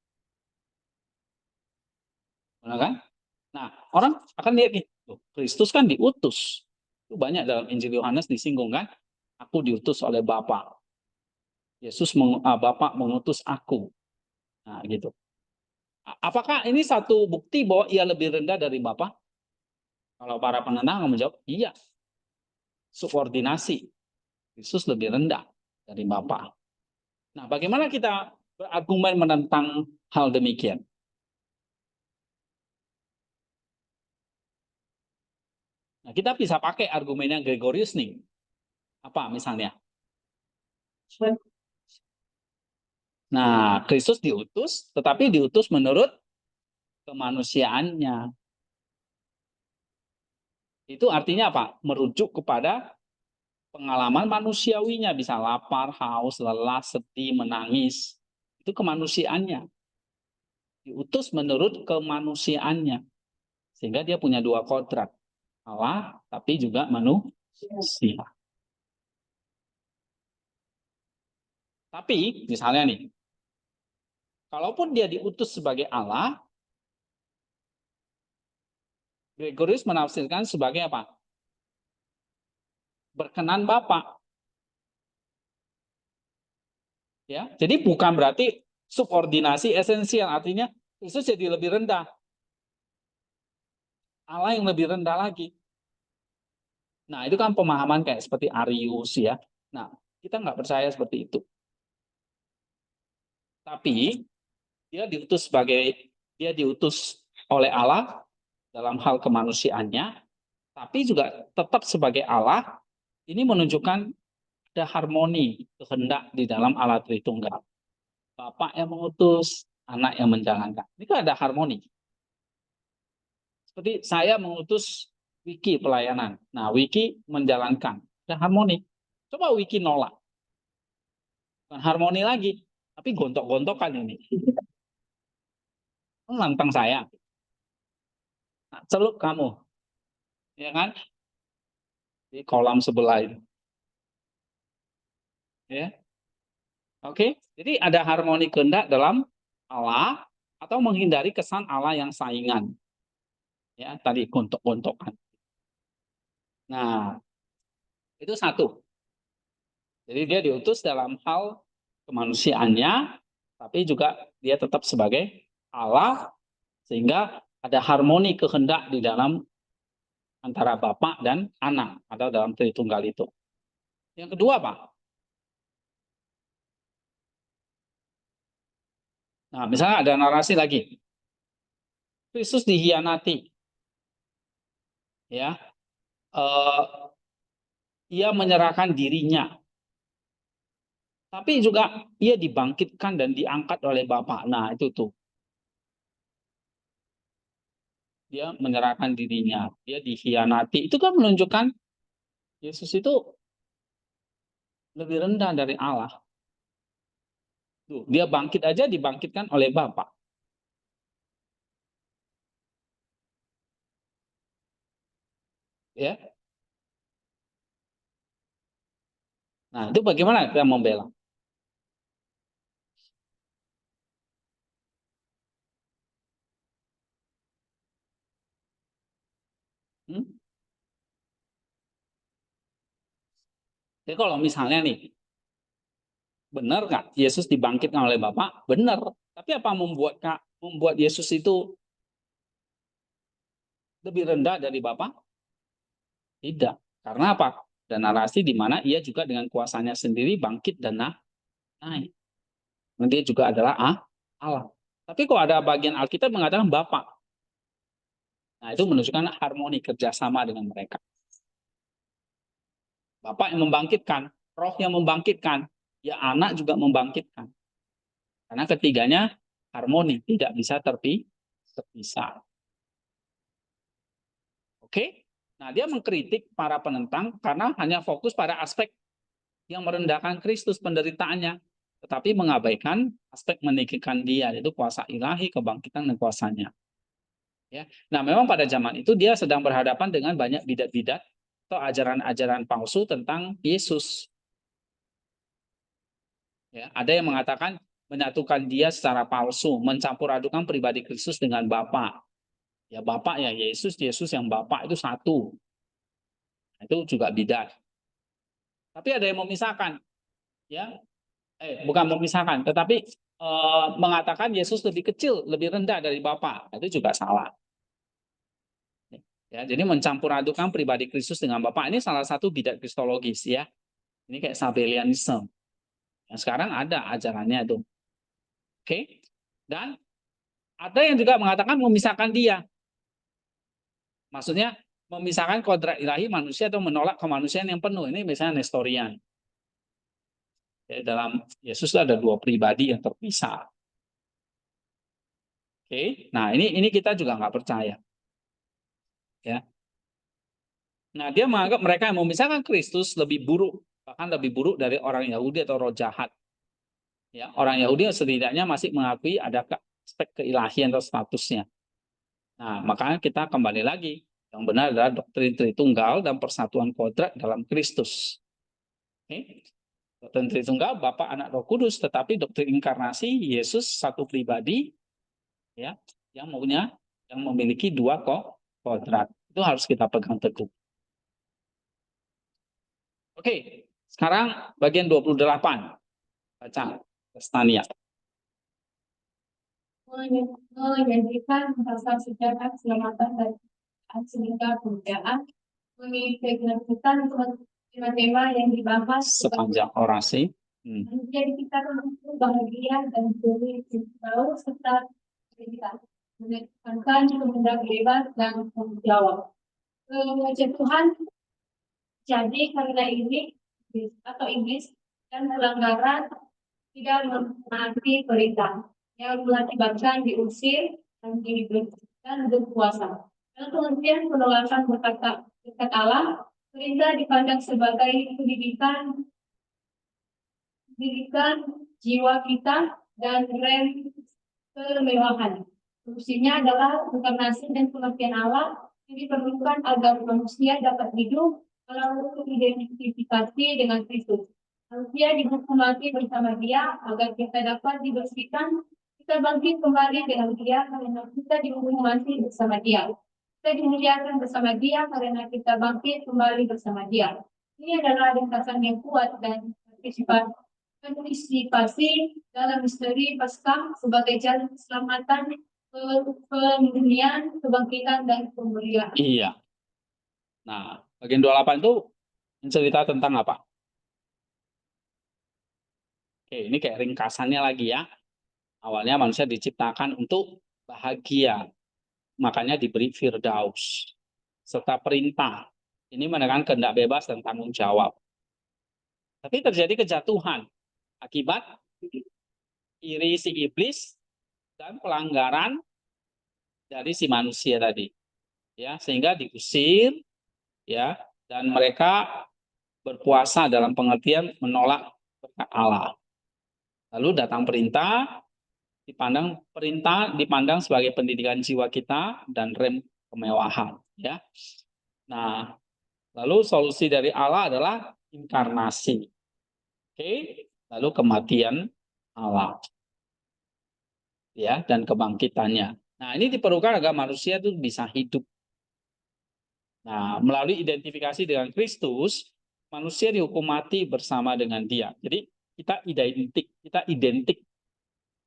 Benar kan? Nah, orang akan lihat nih, Kristus kan diutus. Itu banyak dalam Injil Yohanes disinggung kan? Aku diutus oleh Bapa. Bapa mengutus aku. Nah, gitu. Apakah ini satu bukti bahwa ia lebih rendah dari Bapa? Kalau para penentang akan menjawab, iya. Subordinasi. Kristus lebih rendah dari Bapa. Nah, bagaimana kita berargumen menentang hal demikian? Nah, kita bisa pakai argumennya Gregorius nih. Apa misalnya? Nah, Kristus diutus, tetapi diutus menurut kemanusiaannya. Itu artinya apa? Merujuk kepada pengalaman manusiawinya. Bisa lapar, haus, lelah, sedih, menangis. Itu kemanusiaannya. Diutus menurut kemanusiaannya. Sehingga dia punya dua kodrat. Allah, tapi juga manusia. Tapi, misalnya nih, kalaupun dia diutus sebagai Allah, Gregorius menafsirkan sebagai apa? Berkenan Bapa. Ya, jadi bukan berarti subordinasi esensial, artinya Kristus jadi lebih rendah. Allah yang lebih rendah lagi. Nah, itu kan pemahaman kayak seperti Arius ya. Nah, kita nggak percaya seperti itu. Tapi dia diutus oleh Allah dalam hal kemanusiaannya, tapi juga tetap sebagai Allah. Ini menunjukkan ada harmoni kehendak di dalam Allah Tritunggal. Bapak yang mengutus, anak yang menjalankan. Ini kan ada harmoni. Seperti saya mengutus Wiki pelayanan. Nah, Wiki menjalankan. Ada harmoni. Coba Wiki nolak. Bukan harmoni lagi. Tapi gontok-gontokan ini. Nantang saya. Nah, celup kamu. Ya kan? Di kolam sebelah itu. Ya. Oke. Jadi ada harmoni kehendak dalam Allah atau menghindari kesan Allah yang saingan. Ya, tadi gontok-gontokan. Nah, itu satu. Jadi dia diutus dalam hal kemanusiaannya, tapi juga dia tetap sebagai Allah, sehingga ada harmoni kehendak di dalam antara Bapa dan Anak, atau dalam Tritunggal itu. Yang kedua, Pak. Nah, misalnya ada narasi lagi. Kristus dikhianati. Ya. Ia menyerahkan dirinya. Tapi juga ia dibangkitkan dan diangkat oleh Bapa. Nah, itu tuh. Dia menyerahkan dirinya, dia dikhianati. Itu kan menunjukkan Yesus itu lebih rendah dari Allah. Tuh, dia bangkit aja dibangkitkan oleh Bapa. Ya. Nah, itu bagaimana kita membela? Hmm? Jadi kalau misalnya nih, benar nggak Yesus dibangkitkan oleh Bapa? Benar. Tapi apa membuat Yesus itu lebih rendah dari Bapa? Tidak. Karena apa? Dan narasi di mana ia juga dengan kuasanya sendiri bangkit dan naik. Dia juga adalah Allah. Tapi kok ada bagian Alkitab mengatakan Bapa. Nah, itu menunjukkan harmoni kerjasama dengan mereka. Bapak yang membangkitkan, Roh yang membangkitkan, ya Anak juga membangkitkan. Karena ketiganya harmoni, tidak bisa terpisah. Oke? Nah, dia mengkritik para penentang karena hanya fokus pada aspek yang merendahkan Kristus penderitaannya, tetapi mengabaikan aspek meninggikan dia, yaitu kuasa ilahi, kebangkitan dan kuasanya. Ya. Nah, memang pada zaman itu dia sedang berhadapan dengan banyak bidat-bidat atau ajaran-ajaran palsu tentang Yesus. Ya, ada yang mengatakan menyatukan dia secara palsu, mencampur adukan pribadi Kristus dengan Bapa. Ya Bapa ya Yesus, Yesus yang Bapa itu satu. Itu juga bidat. Tapi ada yang memisahkan, ya, bukan memisahkan, tetapi mengatakan Yesus lebih kecil, lebih rendah dari Bapa. Itu juga salah. Ya, jadi mencampur adukan pribadi Kristus dengan Bapa ini salah satu bidat kristologis ya. Ini kayak Sabellianisme. Yang sekarang ada ajarannya itu. Oke. Dan ada yang juga mengatakan memisahkan dia. Maksudnya memisahkan kodrat ilahi manusia atau menolak kemanusiaan yang penuh. Ini misalnya Nestorian. Ya, dalam Yesus ada dua pribadi yang terpisah. Oke. Nah, ini kita juga nggak percaya. Ya. Nah, dia menganggap mereka yang memisahkan Kristus lebih buruk, bahkan lebih buruk dari orang Yahudi atau roh jahat. Ya, orang Yahudi setidaknya masih mengakui ada aspek keilahian atau statusnya. Nah, makanya kita kembali lagi. Yang benar adalah doktrin Tritunggal dan persatuan kodrat dalam Kristus. Oke? Doktrin Tritunggal, Bapa, Anak, Roh Kudus, tetapi doktrin inkarnasi Yesus satu pribadi, ya, yang memiliki dua kodrat. Itu harus kita pegang teguh. Oke, sekarang bagian 28. Baca, Stania. Menyajikan rasa sejarah keselamatan dan sehingga perbedaan mengintegrasikan tema-tema yang dibahas Sepanjang orasi. menjadi kita untuk bahagia dan beri tahu serta kita menekankan kehendak bebas dan tanggung jawab. Tuhan jadi karena ini atau Inggris dan pelanggaran tidak menaati perintah yang mengakibatkan diusir dan diberikan berpuasa. Dan kemudian penolakan berkata Allah, perintah dipandang sebagai pendidikan jiwa kita dan rem kemewahan. Fungsinya adalah inkarnasi dan pengertian Allah yang diperlukan agar manusia dapat hidup melalui identifikasi dengan Kristus. Manusia dihukum mati bersama Dia agar kita dapat dibersihkan. Kita bangkit kembali dengan Dia karena kita dihukum mati bersama Dia. Kita dimuliakan bersama Dia karena kita bangkit kembali bersama Dia. Ini adalah ringkasan yang kuat dan partisipasi dalam misteri Paskah sebagai jalan keselamatan, pemulihan, kebangkitan, dan pemulihan. Iya. Nah, bagian 28 itu mencerita tentang apa? Oke, ini kayak ringkasannya lagi ya. Awalnya manusia diciptakan untuk bahagia. Makanya diberi firdaus. Serta perintah. Ini menekan kehendak bebas dan tanggung jawab. Tapi terjadi kejatuhan. Akibat iri si iblis dan pelanggaran dari si manusia tadi. Ya, sehingga diusir, ya, dan mereka berpuasa dalam pengertian menolak berkat Allah. Lalu datang perintah dipandang sebagai pendidikan jiwa kita dan rem kemewahan, ya. Nah, lalu solusi dari Allah adalah inkarnasi. Oke, lalu kematian Allah, ya, dan kebangkitannya. Nah, ini diperlukan agar manusia itu bisa hidup. Nah, melalui identifikasi dengan Kristus, manusia dihukum mati bersama dengan Dia. Jadi kita identik,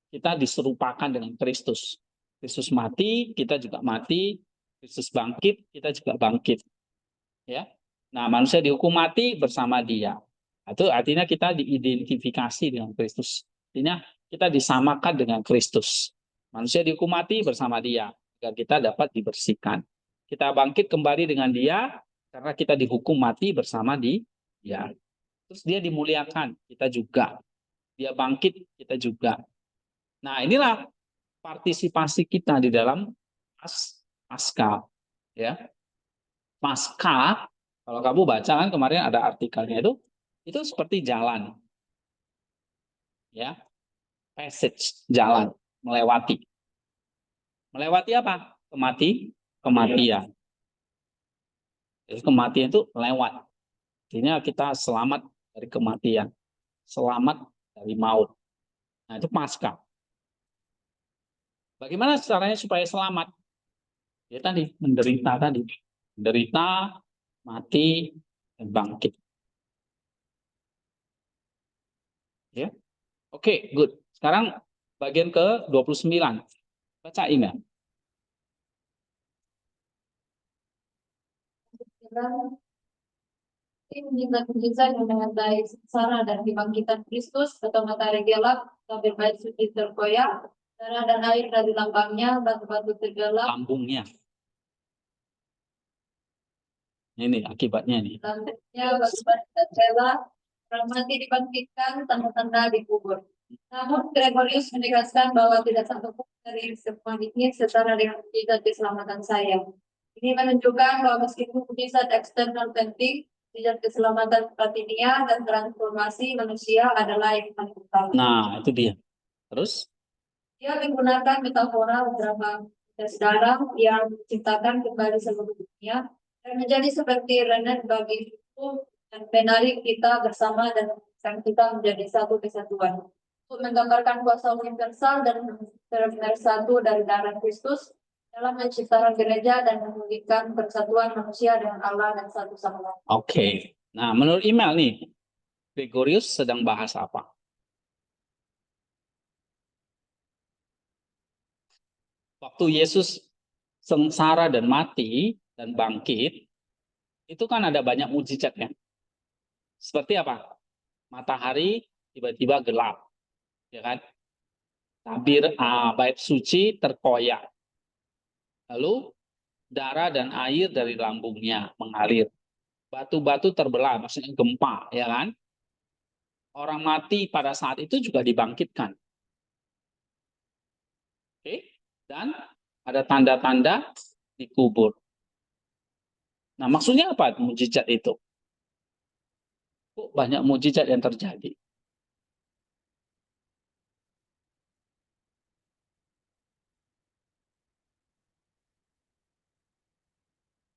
kita diserupakan dengan Kristus. Kristus mati, kita juga mati. Kristus bangkit, kita juga bangkit. Ya. Nah, manusia dihukum mati bersama Dia. Itu artinya kita diidentifikasi dengan Kristus. Artinya kita disamakan dengan Kristus. Manusia dihukum mati bersama Dia agar kita dapat dibersihkan. Kita bangkit kembali dengan Dia karena kita dihukum mati bersama Dia. Terus Dia dimuliakan, kita juga. Dia bangkit, kita juga. Nah, inilah partisipasi kita di dalam Paskah, ya. Paskah, kalau kamu baca kan kemarin ada artikelnya itu seperti jalan, ya, passage, jalan, melewati apa? Kematian. Jadi kematian itu lewat. Artinya kita selamat dari kematian, selamat dari maut. Nah, itu Paskah. Bagaimana caranya supaya selamat? Ya tadi, menderita, mati, dan bangkit. Ya. Oke, good. Sekarang bagian ke-29. Baca Ina. Mujizat yang menandai sengsara dan kebangkitan Kristus atau matahari gelap, tabir bait suci terkoyak, darah dan air dari lambangnya, batu-batu tergelap, Lambungnya. Ini akibatnya nih. lantainya batu-batu tercela, orang mati dibangkitkan, tanda-tanda dikubur. Namun Gregorius menegaskan bahwa tidak satu pun dari semua ini setara dengan mujizat keselamatan saya. Ini menunjukkan bahwa meskipun mujizat eksternal penting, mujizat keselamatan batinia dan transformasi manusia adalah yang paling utama. Nah, itu dia. Terus? Dia menggunakan metafora beberapa tes darah yang diciptakan kembali seluruh dunia dan menjadi seperti renet bagi itu dan menarik kita bersama dan menyatukan kita menjadi satu kesatuan. Untuk menggambarkan kuasa universal dan benar-benar satu dari darah Kristus dalam menciptakan gereja dan memulihkan persatuan manusia dengan Allah dan satu sama lain. Oke. Nah, menurut email nih, Gregorius sedang bahas apa? Waktu Yesus sengsara dan mati dan bangkit, itu kan ada banyak mujizatnya. Seperti apa? Matahari tiba-tiba gelap, ya kan? Tabir bait suci terkoyak. Lalu darah dan air dari lambungnya mengalir. Batu-batu terbelah, maksudnya gempa, ya kan? Orang mati pada saat itu juga dibangkitkan. Oke? Dan ada tanda-tanda dikubur. Nah, maksudnya apa mujizat itu? Kok banyak mujizat yang terjadi?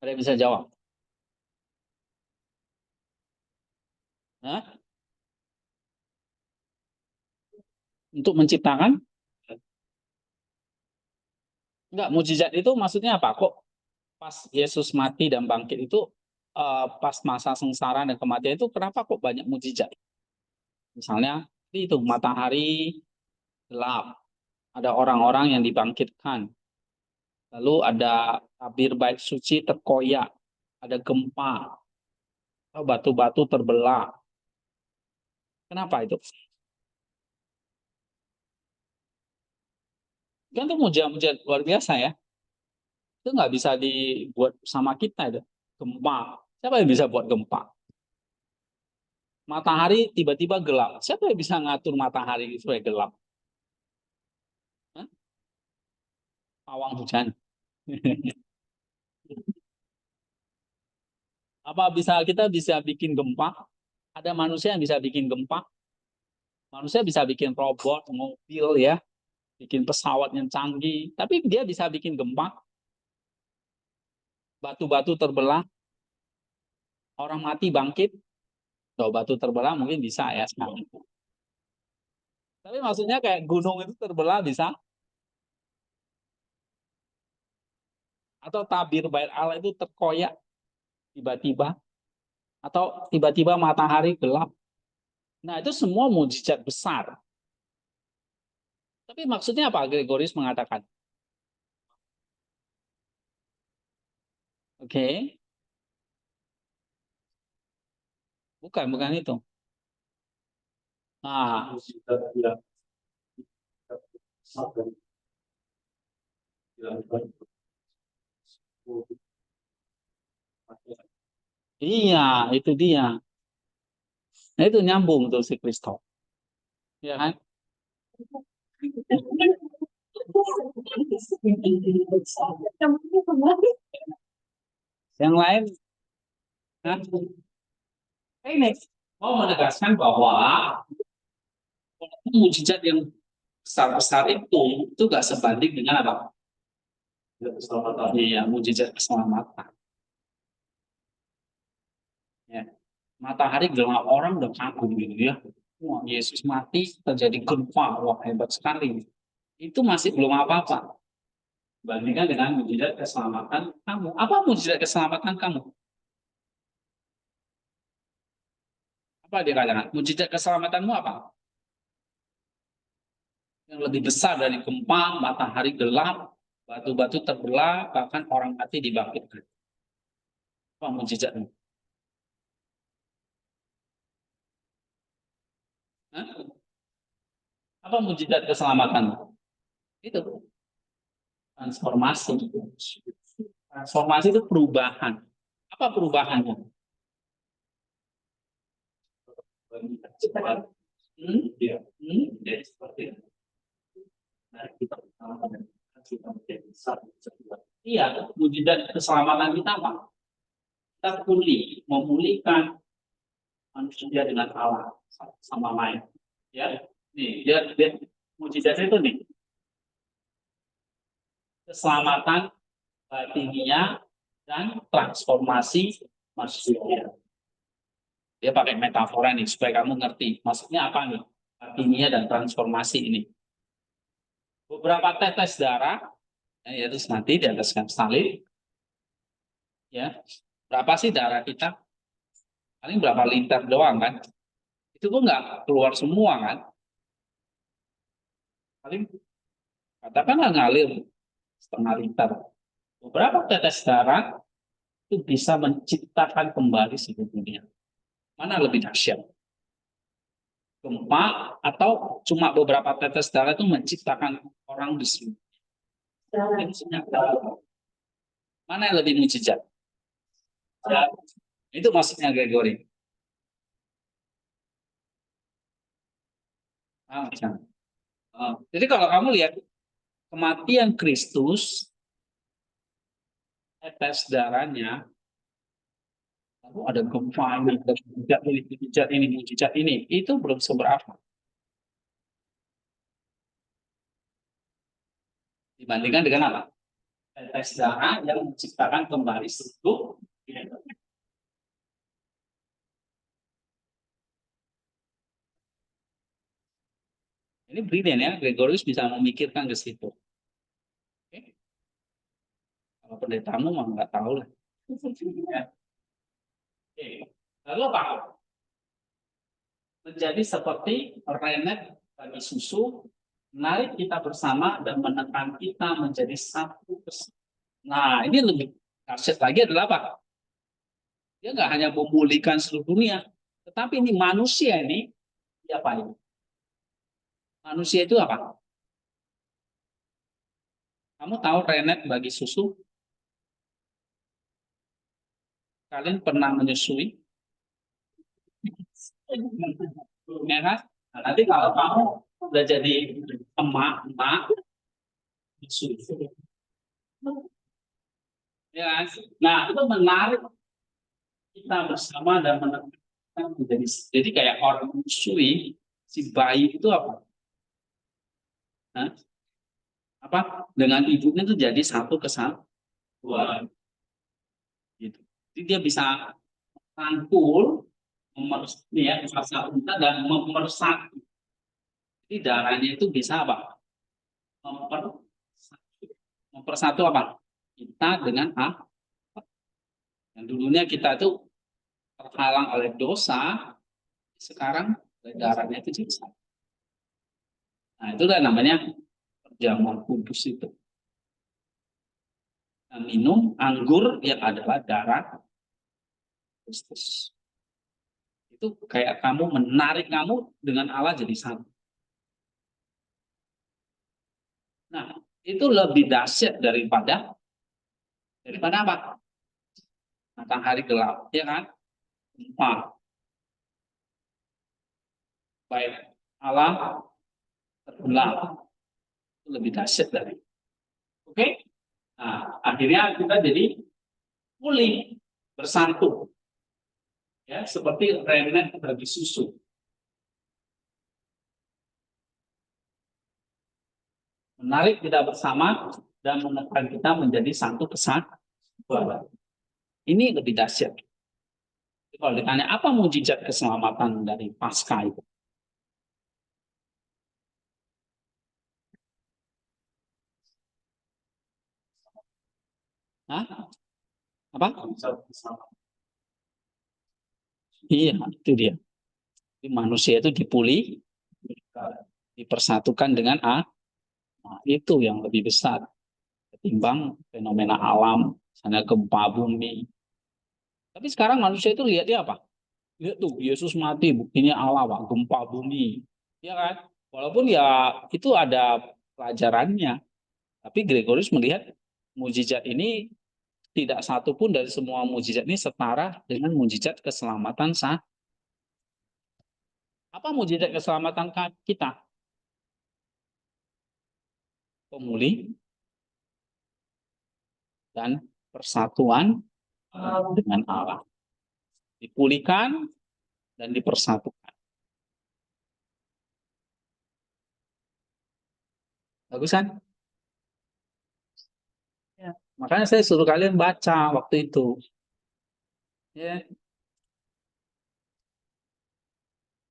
Ada yang bisa jawab? Hah? Untuk menciptakan? Enggak, mujizat itu maksudnya apa? Kok pas Yesus mati dan bangkit itu pas masa sengsara dan kematian itu kenapa kok banyak mujizat? Misalnya itu matahari gelap, ada orang-orang yang dibangkitkan, lalu ada tabir bait suci terkoyak, ada gempa, batu-batu terbelah. Kenapa itu? Kan itu mujizat luar biasa ya. Itu nggak bisa dibuat sama kita itu. Gempa. Siapa yang bisa buat gempa? Matahari tiba-tiba gelap. Siapa yang bisa ngatur matahari supaya gelap? Hah? Pawang hujan. Apa kita bisa bikin gempa? Ada manusia yang bisa bikin gempa? Manusia bisa bikin robot, mobil ya, bikin pesawat yang canggih, tapi dia bisa bikin gempa, batu-batu terbelah, orang mati bangkit. Tuh, batu terbelah mungkin bisa ya sekarang. Tapi maksudnya kayak gunung itu terbelah bisa? Atau tabir bait Allah itu terkoyak tiba-tiba? Atau tiba-tiba matahari gelap? Nah, itu semua mujizat besar. Tapi maksudnya apa Gregorius mengatakan? Oke, bukan itu. Nah, iya, itu dia. Nah, itu nyambung tuh si Kristo. Ya kan? Yang lain, nah, ini mau menegaskan bahwa mujizat yang besar-besar itu gak sebanding dengan apa? Keselamatan. Iya, mujizat keselamatan. Ya. Matahari gelap, orang udah kagum gitu ya. Wah, Yesus mati terjadi gempa, wah hebat sekali. Itu masih belum apa-apa. Bandingkan dengan mujizat keselamatan kamu. Apa mujizat keselamatan kamu? Apa dia katakan? Mujizat keselamatanmu apa? Yang lebih besar dari gempa, matahari gelap, batu-batu terbelah, bahkan orang mati dibangkitkan. Apa mujizatmu? Hah? Apa mujizat keselamatanmu? Itu transformasi. Transformasi itu perubahan. Apa perubahannya? Ya, jadi seperti itu. Nah, kita iya, mujizat keselamatan kita apa? Kita memulihkan manusia dengan Allah sama lain. Ya, nih dia mujizat itu nih. keselamatan batiniah dan transformasi manusia. Dia pakai metafora nih supaya kamu ngerti maksudnya apa nih batiniah dan transformasi ini. Beberapa tetes darah, yaitu nanti di atas salib, ya berapa sih darah kita? Paling berapa liter doang kan? Itu pun nggak keluar semua kan? Paling katakanlah ngalir setengah liter. Beberapa tetes darah itu bisa menciptakan kembali seluruh dunia. Mana lebih dahsyat? Gempa atau cuma beberapa tetes darah itu menciptakan orang di seluruh dunia? Mana yang lebih mujizat? Ya, itu maksudnya Gregory. Jadi kalau kamu lihat kematian Kristus, tetes darahnya, lalu ada gempa ini, ada mujizat ini, itu belum seberapa dibandingkan dengan apa? Tetes darah yang menciptakan kembali seluruh. Ini brilian ya, Gregorius bisa memikirkan ke situ. Oke. Kalau pendetamu mah nggak tahu lah. Ya. Oke. Lalu apa? Menjadi seperti renet bagi susu, menarik kita bersama dan menekan kita menjadi satu kesatuan. Nah, ini lebih dahsyat lagi adalah apa? Dia nggak hanya memulihkan seluruh dunia, tetapi ini manusia ini, apa ini? Manusia itu apa? Kamu tahu renet bagi susu? Kalian pernah menyusui? Ya kan? Nah, nanti kalau kamu udah jadi emak menyusui. Ya kan? Nah, itu menarik kita bersama dan menekan menjadi jadi kayak orang menyusui si bayi itu apa? Nah, apa dengan ibunya itu jadi satu kesatuan gitu. Jadi dia bisa rangkul ya, dan memersatu. Jadi darahnya itu bisa apa? Mempersatu apa? Kita dengan apa? Yang dulunya kita itu terhalang oleh dosa, sekarang darahnya itu jadi satu. Nah, itulah namanya perjamuan kudus itu. Nah, minum anggur yang adalah darah Kristus. Itu kayak kamu menarik kamu dengan Allah jadi satu. Nah, itu lebih dahsyat daripada apa? Matahari gelap, ya kan? Gempa. Baik alam terbelah itu lebih dahsyat dari. Oke? Nah, akhirnya kita jadi pulih bersatu. Ya, seperti renet bagi susu. Menarik kita bersama dan menekan kita menjadi satu kesatuan. Ini lebih dahsyat. Kalau ditanya apa mujizat keselamatan dari Paskah itu? Hah? Apa? Iya, itu dia. Jadi manusia itu dipulih, dipersatukan dengan A. Nah, itu yang lebih besar ketimbang fenomena alam, misalnya gempa bumi. Tapi sekarang manusia itu lihat dia apa? Lihat tuh, Yesus mati, buktinya Allah, Pak, gempa bumi. Ya kan? Walaupun ya itu ada pelajarannya. Tapi Gregorius melihat mujizat ini tidak satu pun dari semua mujizat ini setara dengan mujizat keselamatan sah. Apa mujizat keselamatan kita? Pemulih dan persatuan dengan Allah. Dipulihkan dan dipersatukan. Bagus kan? Makanya saya suruh kalian baca waktu itu. Ya.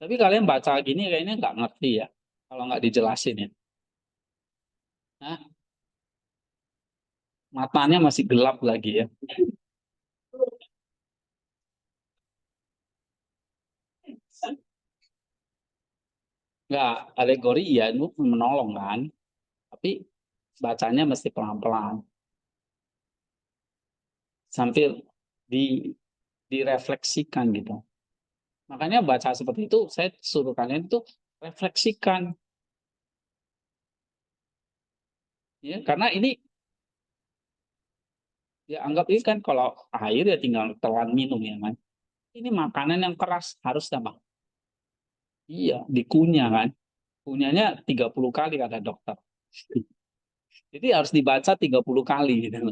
Tapi kalian baca gini kayaknya nggak ngerti ya. Kalau nggak dijelasin ya. Nah, matanya masih gelap lagi ya. Nggak, alegori ya itu menolong kan. Tapi bacanya mesti pelan-pelan. Sambil di direfleksikan gitu. Makanya baca seperti itu, saya suruh kalian itu refleksikan. Ya, karena ini ya anggap ini kan kalau air ya tinggal telan minum ya kan. Ini makanan yang keras harus apa? Iya, dikunyah kan. Kunyahnya 30 kali kata dokter. Jadi harus dibaca 30 kali gitu.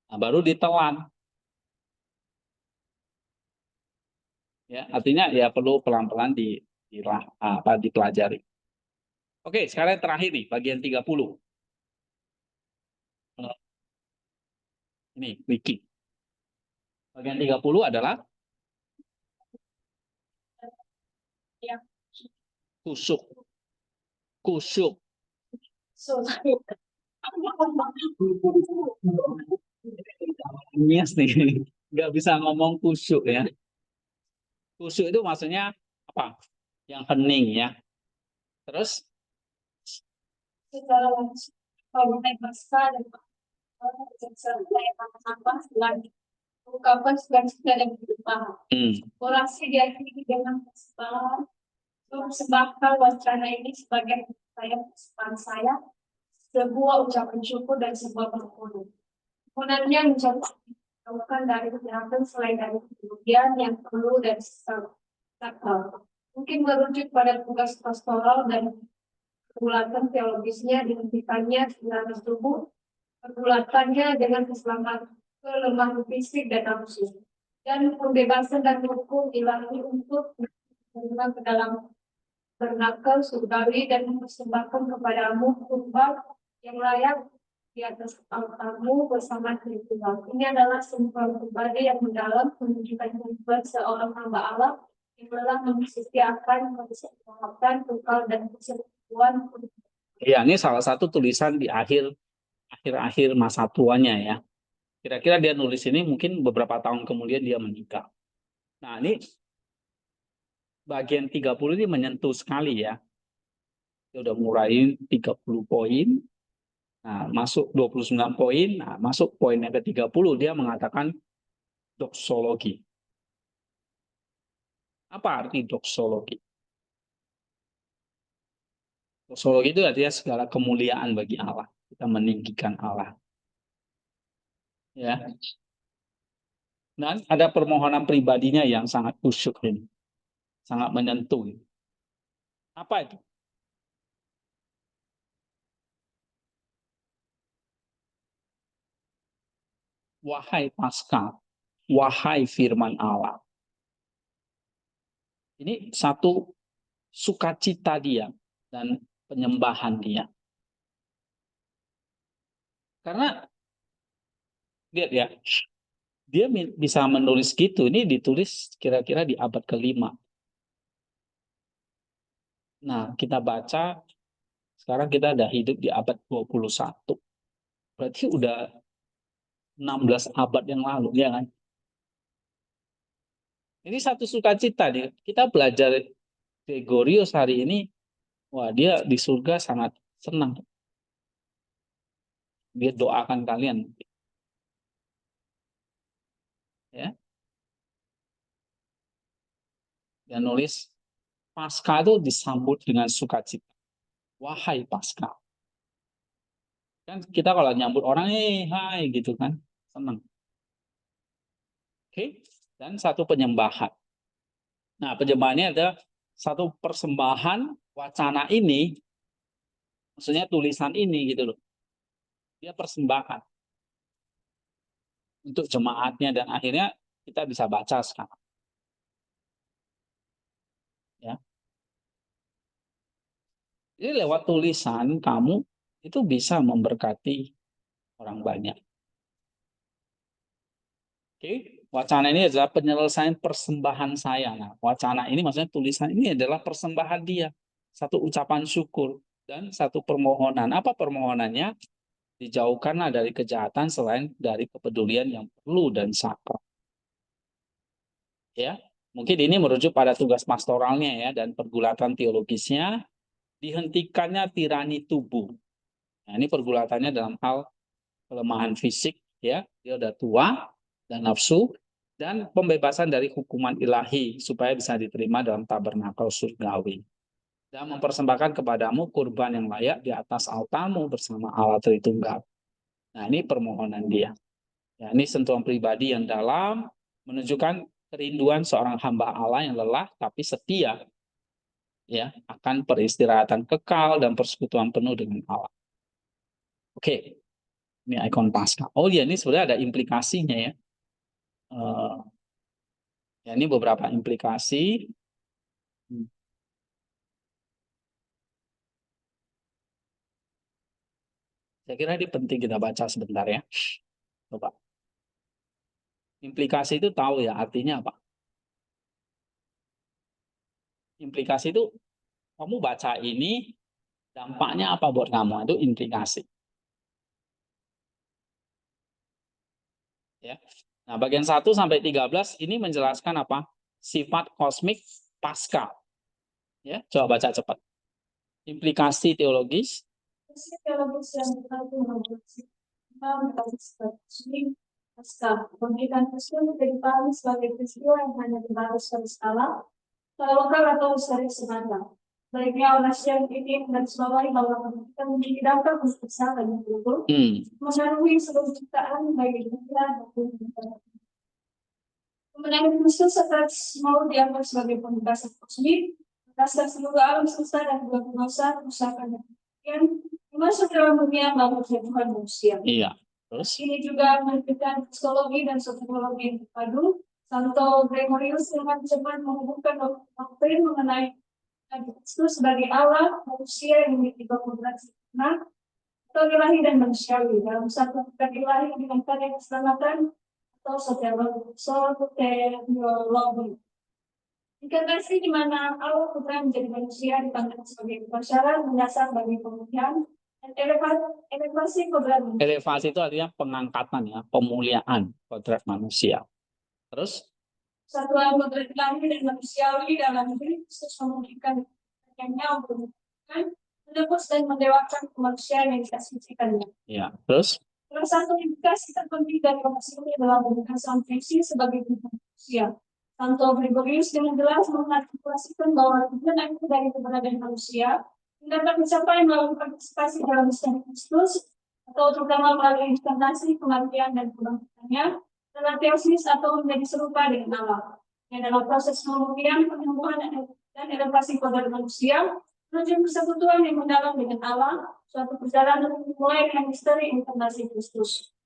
Nah, baru ditelan. Ya, artinya ya perlu pelan-pelan dipelajari. Oke, sekarang terakhir nih, bagian 30. Ini, wiki. Bagian 30 adalah Ya. kusuk. Kusuk. So, Yes nih, nggak bisa ngomong kusuk ya. Kusuk itu maksudnya apa? Yang hening ya. Terus, secara langsung kalau naik besar dan sampai apa selain ungkapan sudah dan berubah. Orasi diakhiri dengan kesempatan sebabkan wacana ini sebagai saya pesan saya sebuah ucapan syukur dan sebuah permohonan. Sebenarnya menjauhkan dari kejahatan selain dari kemudian yang perlu dan sakral. Mungkin merujuk pada tugas pastoral dan pergulatan teologisnya dihentikannya secara tubuh, pergulatannya dengan keselamatan kelemahan fisik dan nafsu, dan pembebasan dan hukum ilahi untuk menerima ke dalam bernakal surgawi dan mempersembahkan kepadamu kurban yang layak di atas altarmu bersama Tuhan. Ini adalah sebuah pribadi yang mendalam menunjukkan kehidupan seorang hamba Allah yang telah mempersiapkan kesempatan tukar dan kesempatan. ya ini salah satu tulisan di akhir-akhir masa tuanya ya. Kira-kira dia nulis ini mungkin beberapa tahun kemudian dia menikah. Nah ini bagian 30 ini menyentuh sekali ya. Dia udah mulai 30 poin. Nah, masuk 29 poin. Nah, masuk poin yang ke-30 dia mengatakan doksologi. Apa arti doksologi? Doksologi itu artinya segala kemuliaan bagi Allah. Kita meninggikan Allah. Ya. Dan ada permohonan pribadinya yang sangat khusyuk ini. Sangat menyentuh. Apa itu? Wahai Paskal, wahai firman Allah. Ini satu sukacita dia dan penyembahan dia. Karena lihat ya, dia bisa menulis gitu. Ini ditulis kira-kira di abad ke-5. Nah, kita baca sekarang kita ada hidup di abad 21. Berarti udah 16 abad yang lalu, ya kan? Ini satu sukacita nih. Kita belajar Gregorius hari ini, wah dia di surga sangat senang. Dia doakan kalian. Ya. Dia nulis, Paskah itu disambut dengan sukacita. Wahai Paskah. Kan kita kalau nyambut orang, hai gitu kan. Senang. Oke. Dan satu penyembahan. Nah, penyembahannya ada satu persembahan wacana ini, maksudnya tulisan ini gitu loh. Dia persembahkan untuk jemaatnya dan akhirnya kita bisa baca sekarang. Ya. Jadi lewat tulisan kamu itu bisa memberkati orang banyak. Oke, wacana ini adalah penyelesaian persembahan saya. Nah, wacana ini maksudnya tulisan ini adalah persembahan dia. Satu ucapan syukur dan satu permohonan. Apa permohonannya? Dijauhkanlah dari kejahatan selain dari kepedulian yang perlu dan sakral. Ya, mungkin ini merujuk pada tugas pastoralnya ya dan pergulatan teologisnya, dihentikannya tirani tubuh. Nah, ini pergulatannya dalam hal kelemahan fisik ya, dia udah tua dan nafsu, dan pembebasan dari hukuman ilahi supaya bisa diterima dalam tabernakel surgawi. Dan mempersembahkan kepadamu kurban yang layak di atas altarmu bersama Allah Tritunggal. Nah, ini permohonan dia. Ya, ini sentuhan pribadi yang dalam, menunjukkan kerinduan seorang hamba Allah yang lelah tapi setia ya akan peristirahatan kekal dan persekutuan penuh dengan Allah. Oke, ini ikon Paskah. Oh ya, ini sebenarnya ada implikasinya ya. Ya, ini beberapa implikasi. Saya kira ini penting kita baca sebentar ya. Coba. Implikasi itu tahu ya artinya apa? Implikasi itu kamu baca ini dampaknya apa buat kamu? Itu implikasi. Ya. Nah, bagian 1 sampai 13 ini menjelaskan apa? Sifat kosmik Paskah. Ya, coba baca cepat. Implikasi teologis. Teologis yang Paskah. Pernikahan Kristus menjadi paham sebagai peristiwa yang hanya dibahas secara skala, lokal atau secara semata. Baiknya orang yang ini menggarisbawahi bahwa kita memiliki dampak besar bagi tubuh, mengaruhi seluruh ciptaan baik dunia maupun dunia. Kemenangan Kristus atas mau dianggap sebagai pembebasan kosmik, rasa seluruh alam semesta dan dua dosa, kerusakan dan kemudian masuk dalam dunia maupun Tuhan manusia. Iya. Terus? Ini juga menunjukkan psikologi dan sosiologi yang terpadu. Santo Gregorius dengan cepat menghubungkan doktrin mengenai Kristus sebagai Allah, manusia yang memiliki kodrat sempurna, atau ilahi dan manusiawi dalam satu bukan ilahi dengan karya keselamatan atau soteriologi. Inkarnasi di mana Allah Putra menjadi manusia dipandang sebagai prasyarat mendasar bagi pemulihan dan elevasi kodrat. Elevasi itu artinya pengangkatan ya, pemuliaan kodrat manusia. Terus? Satuan kodrat ilahi dan manusiawi dalam diri Kristus memulihkan yang untuk menebus dan mendewakan kemanusiaan yang dikasihkannya. Ya, terus? Salah satu indikasi terpenting dari komisi ini adalah menggunakan samfiksi sebagai manusia. Santo Gregorius dengan jelas mengartikulasikan bahwa tujuan itu dari keberadaan manusia dapat mencapai melalui partisipasi dalam misteri Kristus atau terutama melalui inkarnasi, kematian dan kebangkitannya dalam teosis atau menjadi serupa dengan Allah. Yang dalam proses pemulihan, penyembuhan dan elevasi kodrat manusia menuju persekutuan yang mendalam dengan Allah, suatu perjalanan mulai dengan misteri inkarnasi Kristus.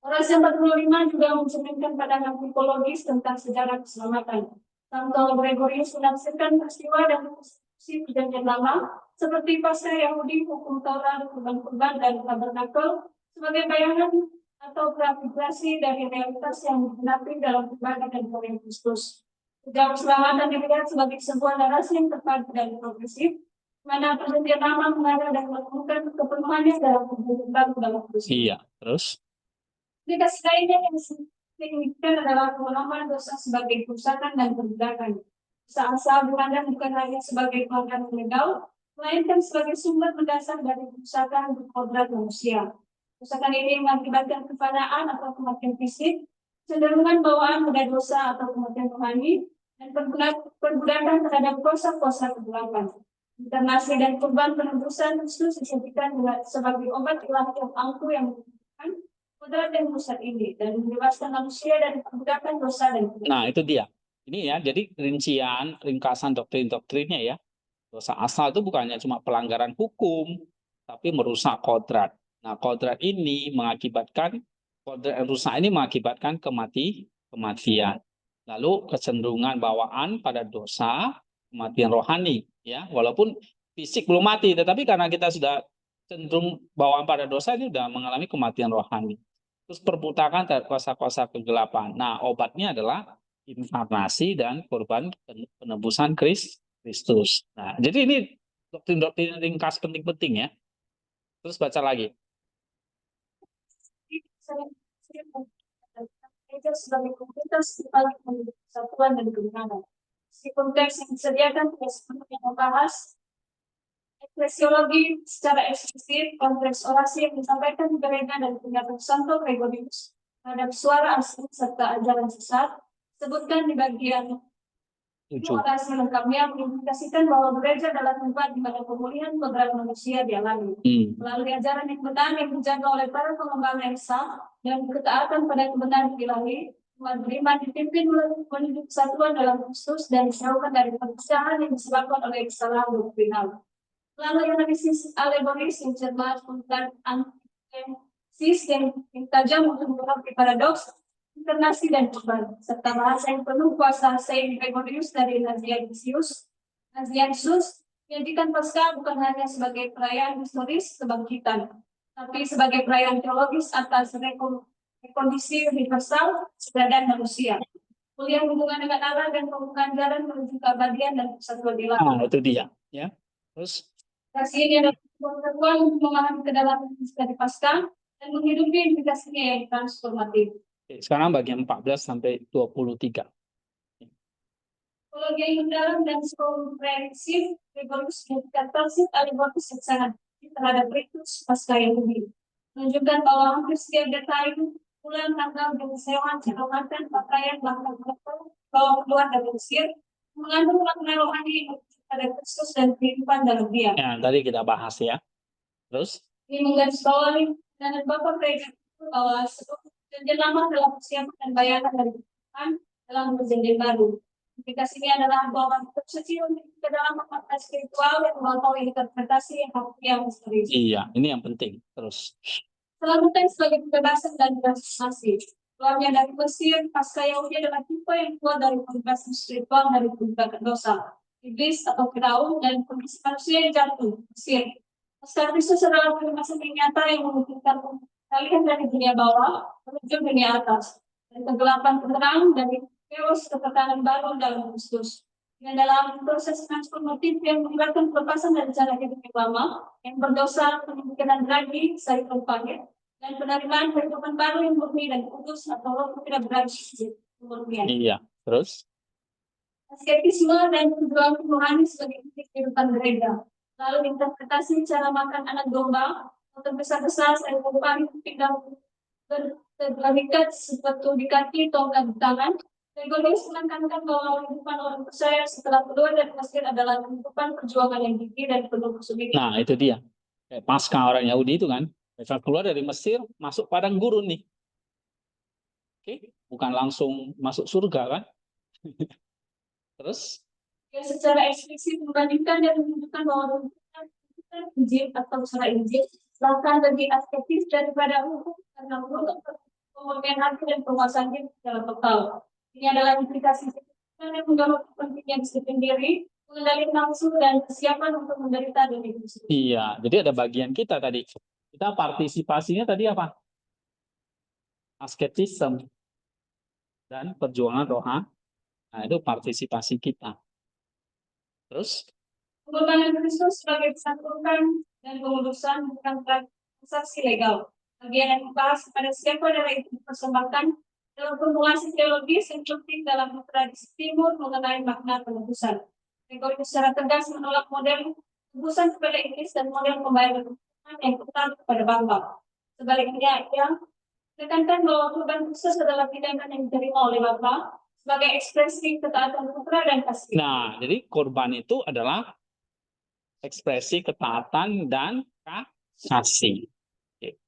Orasi 45 juga mencerminkan pandangan tipologis tentang sejarah keselamatan. Santo Gregorius menafsirkan peristiwa dan konstitusi perjanjian lama seperti Paskah Yahudi, hukum Taurat, kurban-kurban dan tabernakel sebagai bayangan atau prefigurasi dari realitas yang digenapi dalam ibadah dan karya Kristus. Sejarah keselamatan dilihat sebagai sebuah narasi yang tepat dan progresif, mana perjanjian lama mengarah dan menemukan kepenuhannya dalam kehidupan dalam Kristus. Iya, terus? Aplikasi lainnya yang signifikan adalah pemahaman dosa sebagai kerusakan dan perbudakan. Dosa asal dipandang bukan hanya sebagai pelanggaran legal, melainkan sebagai sumber mendasar dari kerusakan kodrat manusia. Kerusakan ini mengakibatkan kefanaan atau kematian fisik, cenderungan bawaan pada dosa atau kematian rohani, dan perbudakan terhadap kuasa-kuasa kegelapan. Inkarnasi dan kurban penebusan Kristus dijadikan sebagai obat ilahi yang ampuh yang menghilangkan kodrat dan dosa ini dan membebaskan manusia dari perbudakan dosa dan Nah, itu dia. Ini ya, jadi rincian, ringkasan doktrin-doktrinnya ya. Dosa asal itu bukannya cuma pelanggaran hukum, tapi merusak kodrat. Nah, kodrat ini mengakibatkan, kodrat rusak ini mengakibatkan kematian. Lalu kecenderungan bawaan pada dosa, kematian rohani. Ya, walaupun fisik belum mati, tetapi karena kita sudah cenderung bawaan pada dosa, ini sudah mengalami kematian rohani. terus perbudakan dari kuasa-kuasa kegelapan. Nah, obatnya adalah inkarnasi dan korban penebusan Kristus. Nah, jadi ini doktrin-doktrin ringkas penting-penting ya. Terus baca lagi. Gereja sebagai komunitas kepala kesatuan dan kebenaran. Si konteks yang disediakan tidak sepenuhnya membahas eklesiologi secara eksplisit, konteks orasi yang disampaikan di gereja dan pendapat Santo Gregorius terhadap suara asli serta ajaran sesat, sebutkan di bagian 7. orasi lengkapnya mengindikasikan bahwa gereja adalah tempat di mana pemulihan kodrat manusia dialami. Melalui ajaran yang benar yang dijaga oleh para pengembang yang sah dan ketaatan pada kebenaran ilahi, umat beriman dipimpin menuju kesatuan dalam Kristus dan dijauhkan dari perpecahan yang disebabkan oleh kesalahan doktrinal. Melalui analisis alegoris yang cermat tentang antithesis yang tajam untuk menghadapi paradoks, inkarnasi dan korban, serta bahasa yang penuh kuasa Saint Gregorius dari Nazianzus, menjadikan Paskah bukan hanya sebagai perayaan historis kebangkitan, tapi sebagai perayaan teologis atas rekondisi universal keberadaan manusia. Kuliah hubungan dengan Allah dan pembukaan jalan menuju keabadian dan persatuan ilahi. Nah, itu dia. Ya. Terus Kasih ini adalah keperluan untuk memahami kedalaman dari Paskah dan menghidupi implikasinya yang transformatif. oke, sekarang bagian 14 sampai 23. Teologi yang mendalam dan komprehensif Gregorius menjadikan tafsir alegoris yang sangat terhadap ritus Paskah Yahudi, menunjukkan bahwa hampir setiap detail bulan, tanggal, dan sewan, catatan, pakaian, bahkan bahwa keluar dari Mesir mengandung makna rohani pada Kristus dan kehidupan dalam Dia. Ya, tadi kita bahas ya. Terus Ini menggarisbawahi dan Bapak Gereja bahwa seluruh perjanjian lama dalam persiapan dan bayangan dari Tuhan dalam perjanjian baru. Implikasinya adalah bahwa hidup suci ke dalam makna spiritual yang melampaui interpretasi yang harfiah misterius. iya, ini yang penting. Terus Selanjutnya sebagai kebebasan dan transformasi. Keluarnya dari Mesir, Paskah Yahudi adalah tipe yang keluar dari kebebasan spiritual dari perbudakan dosa, iblis atau Firaun, dan kondisi manusia yang jatuh, Mesir. Paskah Kristus adalah kebebasan yang nyata yang memungkinkan kalian dari dunia bawah menuju dunia atas, dan kegelapan terang dari chaos ketekanan baru dalam Kristus. Dan dalam proses transformatif yang melibatkan pelepasan dari cara hidup yang lama, yang berdosa, pemikiran lagi, saya pahit, dan penerimaan kehidupan baru yang murni dan kudus atau roh tidak berani kemudian. iya, terus Asketisme dan tujuan rohani sebagai titik kehidupan gereja. Lalu interpretasi cara makan anak domba untuk besar-besar saya pahit pinggang terikat seperti di kaki tongkat di tangan. Gregorius menekankan bahwa kehidupan orang percaya setelah keluar dari Mesir adalah kehidupan perjuangan yang gigih dan penuh kesulitan. nah itu dia. Kayak Paskah orang Yahudi itu kan, mereka keluar dari Mesir masuk padang gurun nih. Oke, bukan langsung masuk surga kan? Terus Yang secara eksplisit membandingkan dan menunjukkan bahwa Injil atau surah Injil bahkan lebih asketis daripada hukum karena hukum pemurnian hati dan penguasaan diri secara total. Ini adalah implikasi yang mendorong pentingnya disiplin diri, mengendalikan nafsu dan kesiapan untuk menderita demi Kristus. iya, jadi ada bagian kita tadi. Kita partisipasinya tadi apa? Asketisme dan perjuangan rohani. Nah, itu partisipasi kita. Terus Pengorbanan Kristus sebagai kesatuan dan pengurusan bukan transaksi legal. Bagian yang membahas kepada siapa darah itu dipersembahkan dalam formulasi teologis yang penting dalam tradisi timur mengenai makna penebusan. Gregorius secara tegas menolak model penebusan kepada iblis dan model pembayaran yang ketat kepada Bapa. Sebaliknya, ia menekankan bahwa kurban Kristus adalah tindakan yang diterima oleh Bapa sebagai ekspresi ketaatan putra dan kasih. nah, jadi korban itu adalah ekspresi ketaatan dan kasih. Oke.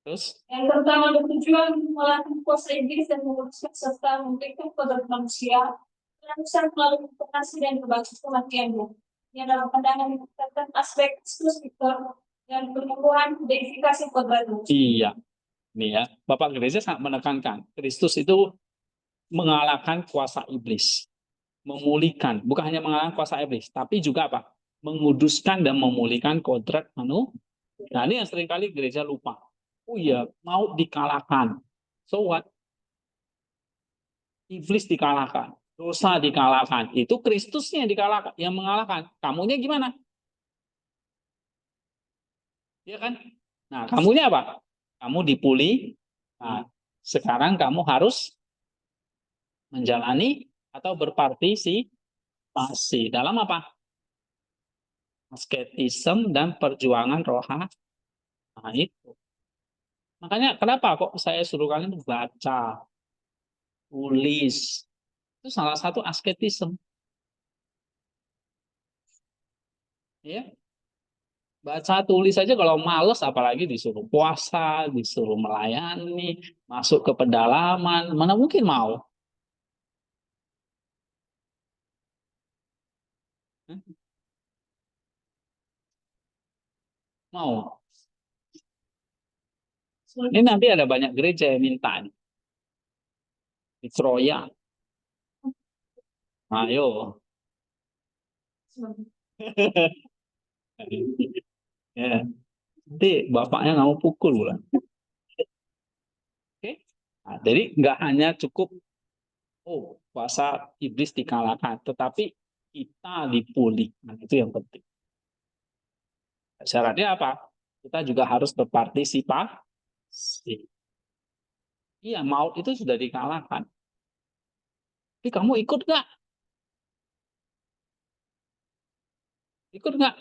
Terus Yang pertama bertujuan melatih kuasa iblis dan menguruskan serta memberikan kodrat manusia penebusan melalui inkarnasi dan berbasis kematiannya. Ini adalah pandangan yang meningkatkan aspek Kristus Victor dan penumbuhan deifikasi kodrat manusia. iya, nih ya, Bapak Gereja sangat menekankan Kristus itu mengalahkan kuasa iblis, memulihkan, bukan hanya mengalahkan kuasa iblis, tapi juga apa? Menguduskan dan memulihkan kodrat manusia. Nah, ini yang seringkali gereja lupa. Oh iya, mau dikalahkan. So what? Iblis dikalahkan, dosa dikalahkan. Itu Kristusnya yang dikalahkan, yang mengalahkan. Kamunya gimana? Ya kan? Nah, kamunya apa? Kamu dipuli. Nah, sekarang kamu harus menjalani atau berpartisipasi dalam apa? Asketisme dan perjuangan rohani. Nah, itu. Makanya kenapa kok saya suruh kalian baca, tulis. Itu salah satu asketisme. Ya, baca tulis saja kalau males, apalagi disuruh puasa, disuruh melayani, masuk ke pedalaman, mana mungkin mau? Mau. Ini nanti ada banyak gereja yang minta nih. Di Troya. Ayo. Ya. Nanti bapaknya nggak mau pukul bulan. Oke. Nah, jadi nggak hanya cukup puasa iblis dikalahkan, tetapi kita dipulihkan. Itu yang penting. Syaratnya apa? Kita juga harus berpartisipasi. Iya, maut itu sudah dikalahkan. Tapi kamu ikut nggak? Ikut nggak?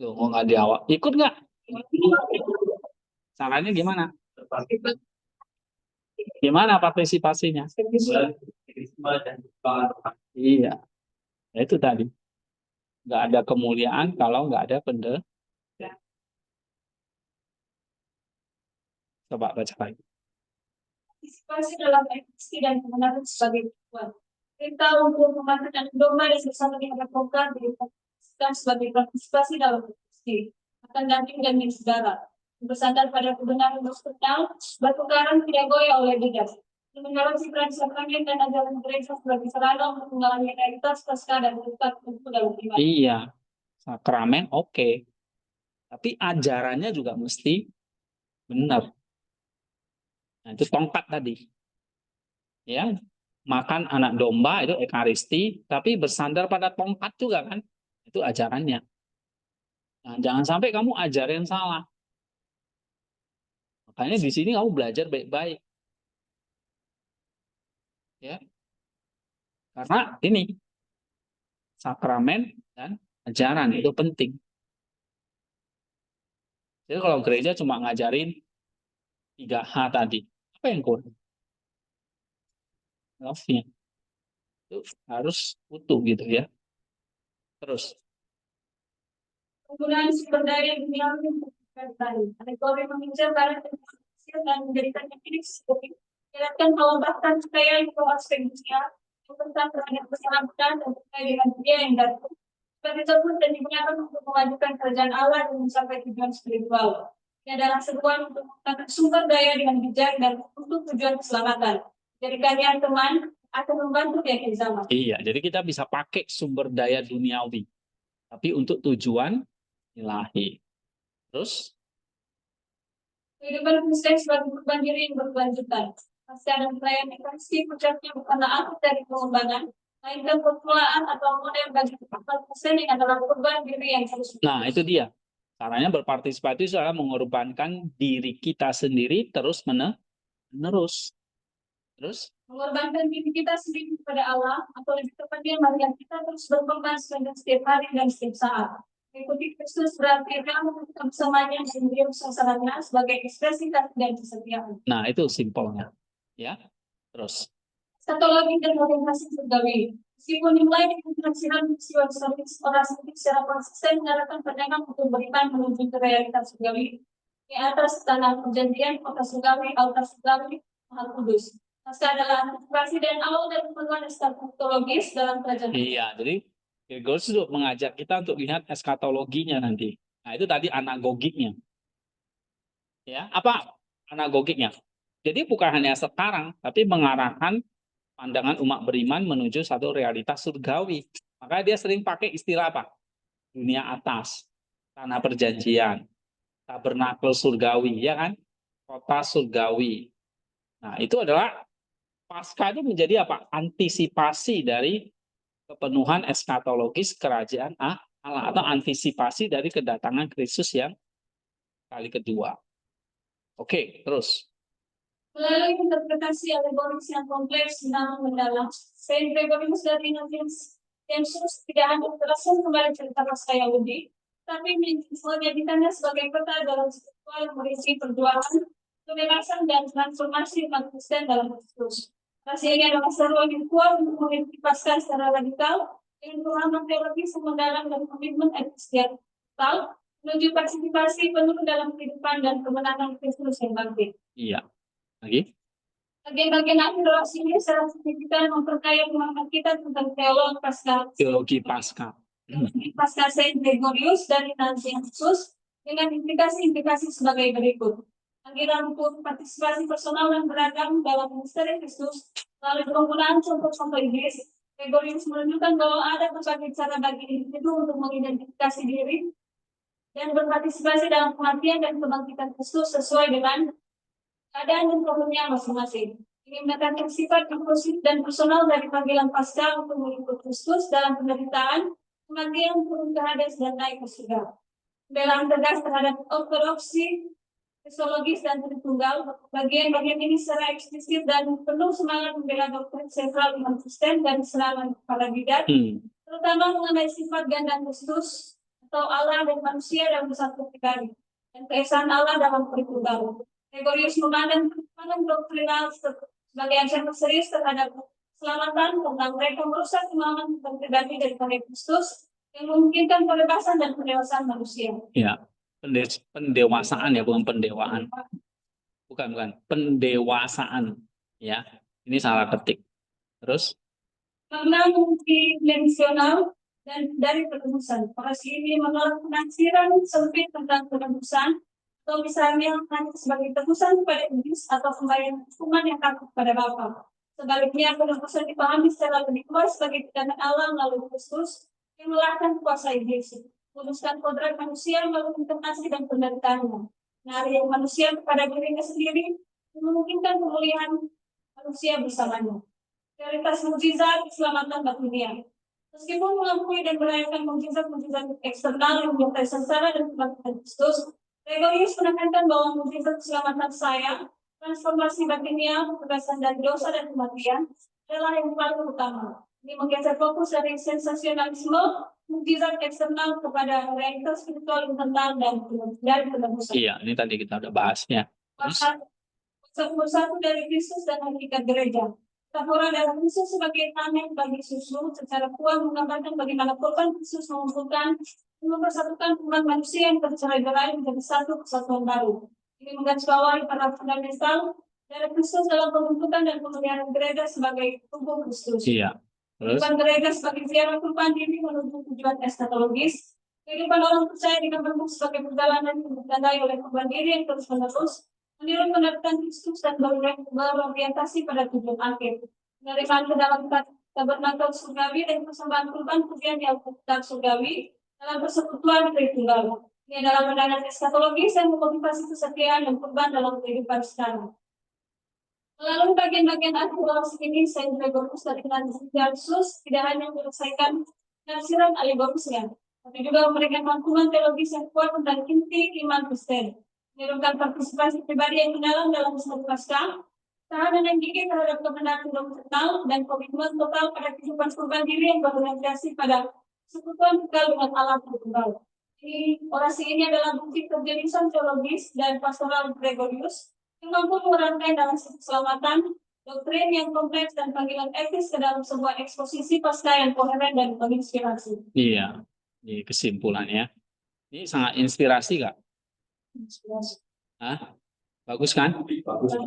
Loh, mau nggak diawak? Ikut nggak? Caranya gimana? Gimana partisipasinya? Iya, ya itu tadi. Nggak ada kemuliaan kalau nggak ada pendeta. Coba baca lagi. Partisipasi dalam eksistensi dan kebenaran sebagai Tuhan. Perintah untuk mematikan domba dan bersama dengan advokat dipastikan sebagai partisipasi dalam eksistensi. Akan daging dan minyak saudara. Bersandar pada kebenaran bersenang, bertukaran tidak goyah oleh bidas. Menyoroti peran sakramen dan ajaran gereja sebagai sarana untuk mengalami realitas pasca dan tetap tentu dalam iman. Iya, sakramen oke. Tapi ajarannya juga mesti benar. Nah, itu tongkat tadi. Ya, makan anak domba itu ekaristi, tapi bersandar pada tongkat juga kan? Itu ajarannya. Nah, jangan sampai kamu ajar yang salah. Makanya di sini kamu belajar baik-baik. Ya. Karena ini sakramen dan ajaran itu penting. Jadi kalau gereja cuma ngajarin 3H tadi, apa yang kurang? Love-nya itu harus utuh gitu ya. Terus penggunaan sumber daya duniawi untuk tadi. Kategori mengincar barang dan menjadikan ini sebagai menjelaskan bahwa bahkan supaya itu aspek dunia tentang terhadap keselamatan dan terkait dengan dunia yang datang sebagai tersebut dan digunakan untuk memajukan kerajaan Allah dan mencapai tujuan spiritual. Ini adalah seruan untuk menggunakan sumber daya dengan bijak dan untuk tujuan keselamatan. Jadikannya teman akan membantu di akhir zaman. Iya, jadi kita bisa pakai sumber daya duniawi, tapi untuk tujuan ilahi. Terus kehidupan Kristen sebagai korban diri yang berkelanjutan. Pasca dan perayaan Ekaristi puncaknya bukanlah akhir dari pengembangan, melainkan permulaan atau model bagi umat Kristen yang adalah korban diri yang terus. Nah, itu dia. Caranya berpartisipasi adalah mengorbankan diri kita sendiri terus menerus. Terus Mengorbankan diri kita sendiri kepada Allah, atau lebih tepatnya marilah kita terus berkorban setiap hari dan setiap saat. Mengikuti Kristus berarti kamu bersamanya dan menjadi sasarannya sebagai ekspresi kasih dan kesetiaan. Nah, itu simpelnya. Ya. Terus Eskatologi dan orientasi surgawi. Meskipun nilai keberhasilan peristiwa orang secara konsisten mengarahkan pandangan untuk beriman menuju ke realitas surgawi. Di atas tanah perjanjian, kota surgawi, altar surgawi, Maha Kudus. Pasca adalah antisipasi dan awal dari penemuan eskatologis dalam kerajaan. Iya, jadi Gregorius itu mengajak kita untuk lihat eskatologinya nanti. Nah, itu tadi anagogiknya. Ya, apa anagogiknya? Jadi bukan hanya sekarang, tapi mengarahkan pandangan umat beriman menuju satu realitas surgawi. Maka dia sering pakai istilah apa? Dunia atas, tanah perjanjian. tabernakel surgawi, ya kan? Kota surgawi. Nah, itu adalah Paskah itu menjadi apa? Antisipasi dari kepenuhan eskatologis kerajaan Allah, atau antisipasi dari kedatangan Kristus yang kali kedua. Oke, terus. Melalui interpretasi alegoris yang kompleks namun mendalam, Saint Gregorius dari Nazianzus tidak hanya menjelaskan kembali cerita Paskah Yahudi, tapi menjadikannya sebagai peta dalam spiritual yang berisi perjuangan, kebebasan, dan transformasi umat Kristen dalam Kristus. Rahasia ini adalah seruan yang kuat untuk mengikuti Paskah secara radikal, dengan pemahaman teologis yang mendalam dan komitmen eksistensial, menuju partisipasi penuh dalam kehidupan dan kemenangan Kristus yang bangkit. Iya. Lagi? Bagian-bagian akhir orasi ini secara signifikan memperkaya pemahaman kita tentang teologi Paskah. Paskah Saint Gregorius dari Nazianzus dengan implikasi-implikasi sebagai berikut. Panggilan untuk partisipasi personal dan beragam dalam misteri Kristus melalui penggunaan contoh-contoh Inggris. Gregorius menunjukkan bahwa ada berbagai cara bagi individu untuk mengidentifikasi diri dan berpartisipasi dalam kematian dan kebangkitan Kristus sesuai dengan keadaan dan problemnya masing-masing. Ini menekankan sifat inklusif dan personal dari panggilan Paskah untuk mengikut Kristus dalam penderitaan, kematian, turun ke Hades, dan naik ke surga. Pembelaan tegas terhadap ortodoksi, kristologis, dan Tritunggal, bagian-bagian ini secara eksplisit dan penuh semangat membela doktrin sentral iman Kristen dan serangan kepada bidat, terutama mengenai sifat ganda Kristus atau Allah dan manusia dalam satu pribadi, dan keesaan Allah dalam Tritunggal. Gregorius memandang doktrinal sebagai ancaman serius terhadap keselamatan, tentang mereka merusak pemahaman tentang pribadi dari Kristus yang memungkinkan kebebasan dan pendewasaan manusia. Ya, pendewasaan ya, bukan pendewaan. Bukan, pendewasaan. Ya, ini salah ketik. Terus? Makna multidimensional dan dari penebusan. Orasi ini menolak penafsiran sempit tentang penebusan, atau misalnya hanya sebagai tebusan kepada iblis atau pembayaran hukuman yang takut pada Bapa. Sebaliknya, penebusan dipahami secara lebih luas sebagai pidana Allah melalui Kristus yang melahkan kuasa iblis, memuluskan kodrat manusia melalui interaksi dan penderitaannya. Menarik manusia kepada dirinya sendiri, memungkinkan pemulihan manusia bersamanya. Realitas mukjizat keselamatan batinnya. Meskipun mengakui dan merayakan mukjizat-mukjizat eksternal yang menyertai sengsara dan kebangkitan Kristus, Gregorius menekankan bahwa mukjizat keselamatan saya, transformasi batinnya, kebebasan dari dosa dan kematian adalah yang paling utama. Ini menggeser fokus dari sensasionalisme mukjizat eksternal kepada realitas spiritual internal dan dari penebusan. Iya, ini tadi kita udah bahasnya. Satu dari Kristus dan hakikat gereja. Metafora dalam Kristus sebagai tameng bagi susu secara kuat menggambarkan bagaimana korban Kristus mengumpulkan mempersatukan umat manusia yang tercerai-berai menjadi satu kesatuan baru. Ini menggarisbawahi para fundamental dari Kristus dalam pembentukan dan pemeliharaan gereja sebagai tubuh Kristus. Iya. Kehidupan gereja sebagai ziarah kurban diri menuju tujuan eskatologis. Kehidupan orang percaya dengan bentuk sebagai perjalanan yang ditandai oleh kurban diri yang terus-menerus meniru pendapatan Kristus dan berorientasi pada tujuan akhir. Penerimaan ke dalam tabernakel surgawi dan persembahan kurban pujian yang tetap surgawi dalam persekutuan Tritunggal. Ini adalah pandangan eskatologis yang memotivasi kesetiaan dan kurban dalam kehidupan sekarang. Melalui bagian-bagian akhir orasi ini, Saint Gregorius dari Nazianzus tidak hanya menyelesaikan penafsiran alegorisnya, tapi juga memberikan rangkuman teologis yang kuat tentang inti iman Kristen, menurunkan partisipasi pribadi yang mendalam dalam misteri Paskah, tahanan yang gigih terhadap kebenaran doktrinal, dan komitmen total pada kehidupan kurban diri yang berorientasi pada sekutuan kekal dengan Allah Tritunggal. Orasi ini adalah bukti kejeniusan teologis dan pastoral Gregorius yang mampu merangkai dalam keselamatan, doktrin yang kompleks dan panggilan etis ke dalam sebuah eksposisi Paskah yang koheren dan menginspirasi. Iya, ini kesimpulannya. Ini sangat inspirasi, Kak. Inspirasi. Hah? Bagus kan? Bagus.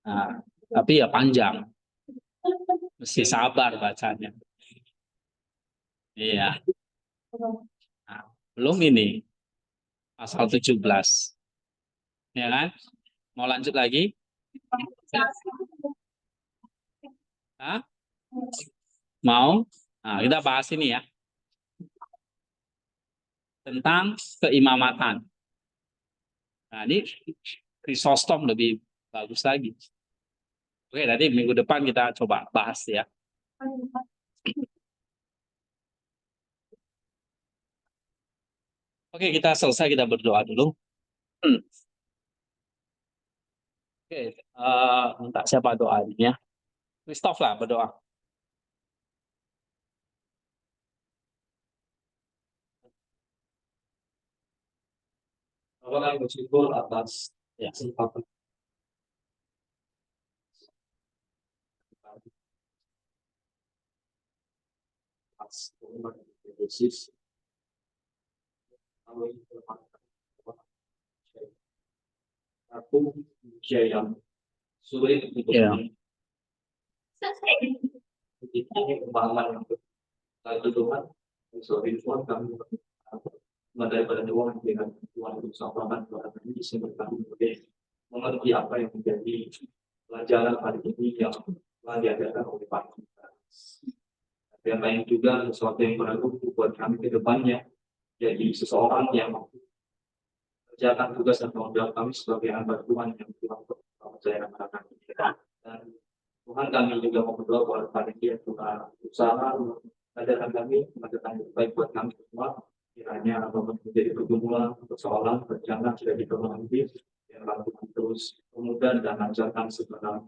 Nah, tapi ya panjang. Mesti sabar bacanya. Iya. Nah, belum ini. Pasal 17. Ya kan? Mau lanjut lagi? Hah? Mau? Nah, kita bahas ini ya. Tentang keimamatan. Nah, ini Chrysostom lebih bagus lagi. Oke, nanti minggu depan kita coba bahas ya. Oke, kita selesai, kita berdoa dulu. Oke, minta siapa doanya? Christoph lah berdoa. Bapak kami bersyukur atas Ya. kesempatan atas umat Yesus. Kami berharap aku usia yang sulit untuk Ya. kita pemahaman yang betul Tuhan. Sebagai Tuhan kami daripada Tuhan dengan Tuhan untuk sahabat kepada kami bisa berkami mengerti apa yang menjadi pelajaran hari ini yang telah diajarkan oleh Pak. Dan lain juga sesuatu yang baru buat kami ke depannya. Jadi seseorang yang mengerjakan tugas dan tanggung jawab kami sebagai hamba Tuhan yang Tuhan percayakan kepada kami. Dan Tuhan kami juga berdoa kepada Dia Tuhan usaha mengajarkan kami, mengajarkan yang baik buat kami semua. Kiranya apapun menjadi pergumulan, persoalan, berjalan sudah diperlengkapi, biarlah Tuhan terus kemudian dan lancarkan segala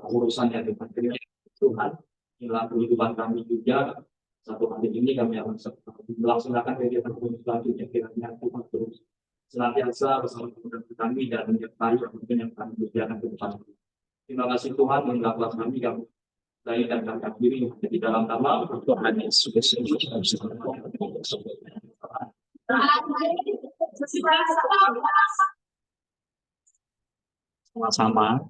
urusan yang dipanggil Tuhan. Inilah kehidupan kami juga. Satu hari ini kami akan melaksanakan kegiatan selanjutnya. Kiranya Tuhan terus senantiasa bersama kami dan menyertai apapun yang kami kerjakan ke depan. Terima kasih Tuhan mengalah kami lain dan kami akhiri di dalam nama Tuhan Yesus Kristus. Sama-sama.